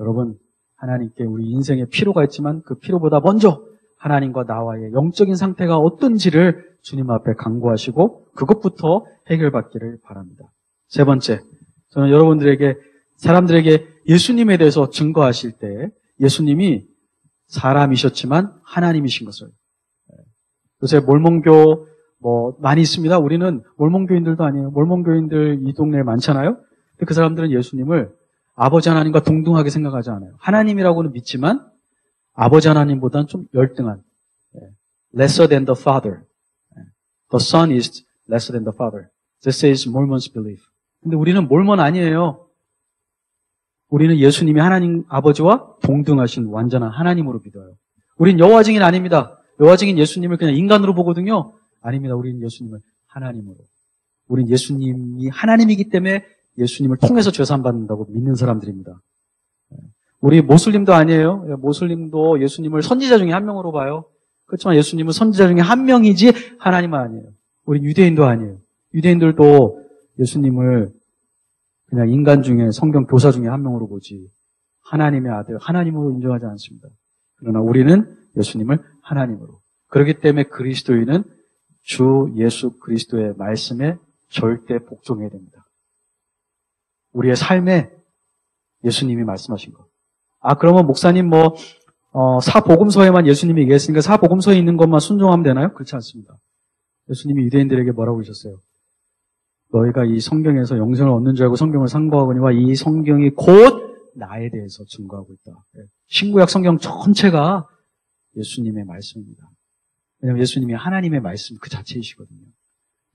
여러분 하나님께 우리 인생에 필요가 있지만 그 필요보다 먼저 하나님과 나와의 영적인 상태가 어떤지를 주님 앞에 간구하시고 그것부터 해결받기를 바랍니다. 세 번째, 저는 여러분들에게 사람들에게 예수님에 대해서 증거하실 때 예수님이 사람이셨지만 하나님이신 것을, 요새 몰몬교 많이 있습니다. 우리는 몰몬교인들도 아니에요. 몰몬교인들 이 동네에 많잖아요. 근데 그 사람들은 예수님을 아버지 하나님과 동등하게 생각하지 않아요. 하나님이라고는 믿지만 아버지 하나님보다는 좀 열등한, lesser than the Father. The Son is lesser than the Father. This is Mormon's belief. 근데 우리는 몰몬 아니에요. 우리는 예수님이 하나님 아버지와 동등하신 완전한 하나님으로 믿어요. 우린 여호와 증인 아닙니다. 여호와 증인 예수님을 그냥 인간으로 보거든요. 아닙니다. 우리는 예수님을 하나님으로. 우린 예수님이 하나님이기 때문에 예수님을 통해서 죄사함 받는다고 믿는 사람들입니다. 우리 모슬림도 아니에요. 모슬림도 예수님을 선지자 중에 한 명으로 봐요. 그렇지만 예수님은 선지자 중에 한 명이지 하나님은 아니에요. 우리 유대인도 아니에요. 유대인들도 예수님을 그냥 인간 중에 성경 교사 중에 한 명으로 보지 하나님의 아들, 하나님으로 인정하지 않습니다. 그러나 우리는 예수님을 하나님으로. 그렇기 때문에 그리스도인은 주 예수 그리스도의 말씀에 절대 복종해야 됩니다. 우리의 삶에 예수님이 말씀하신 것. 그러면 목사님 사복음서에만 예수님이 얘기했으니까 사복음서에 있는 것만 순종하면 되나요? 그렇지 않습니다. 예수님이 유대인들에게 뭐라고 하셨어요? 너희가 이 성경에서 영생을 얻는 줄 알고 성경을 상고하거니와 이 성경이 곧 나에 대해서 증거하고 있다. 신구약 성경 전체가 예수님의 말씀입니다. 왜냐하면 예수님이 하나님의 말씀 그 자체이시거든요.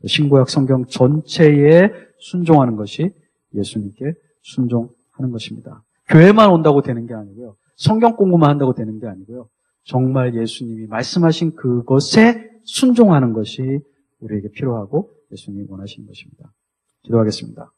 신구약 성경 전체에 순종하는 것이 예수님께 순종하는 것입니다. 교회만 온다고 되는 게 아니고요. 성경 공부만 한다고 되는 게 아니고요. 정말 예수님이 말씀하신 그것에 순종하는 것이 우리에게 필요하고 예수님이 원하시는 것입니다. 기도하겠습니다.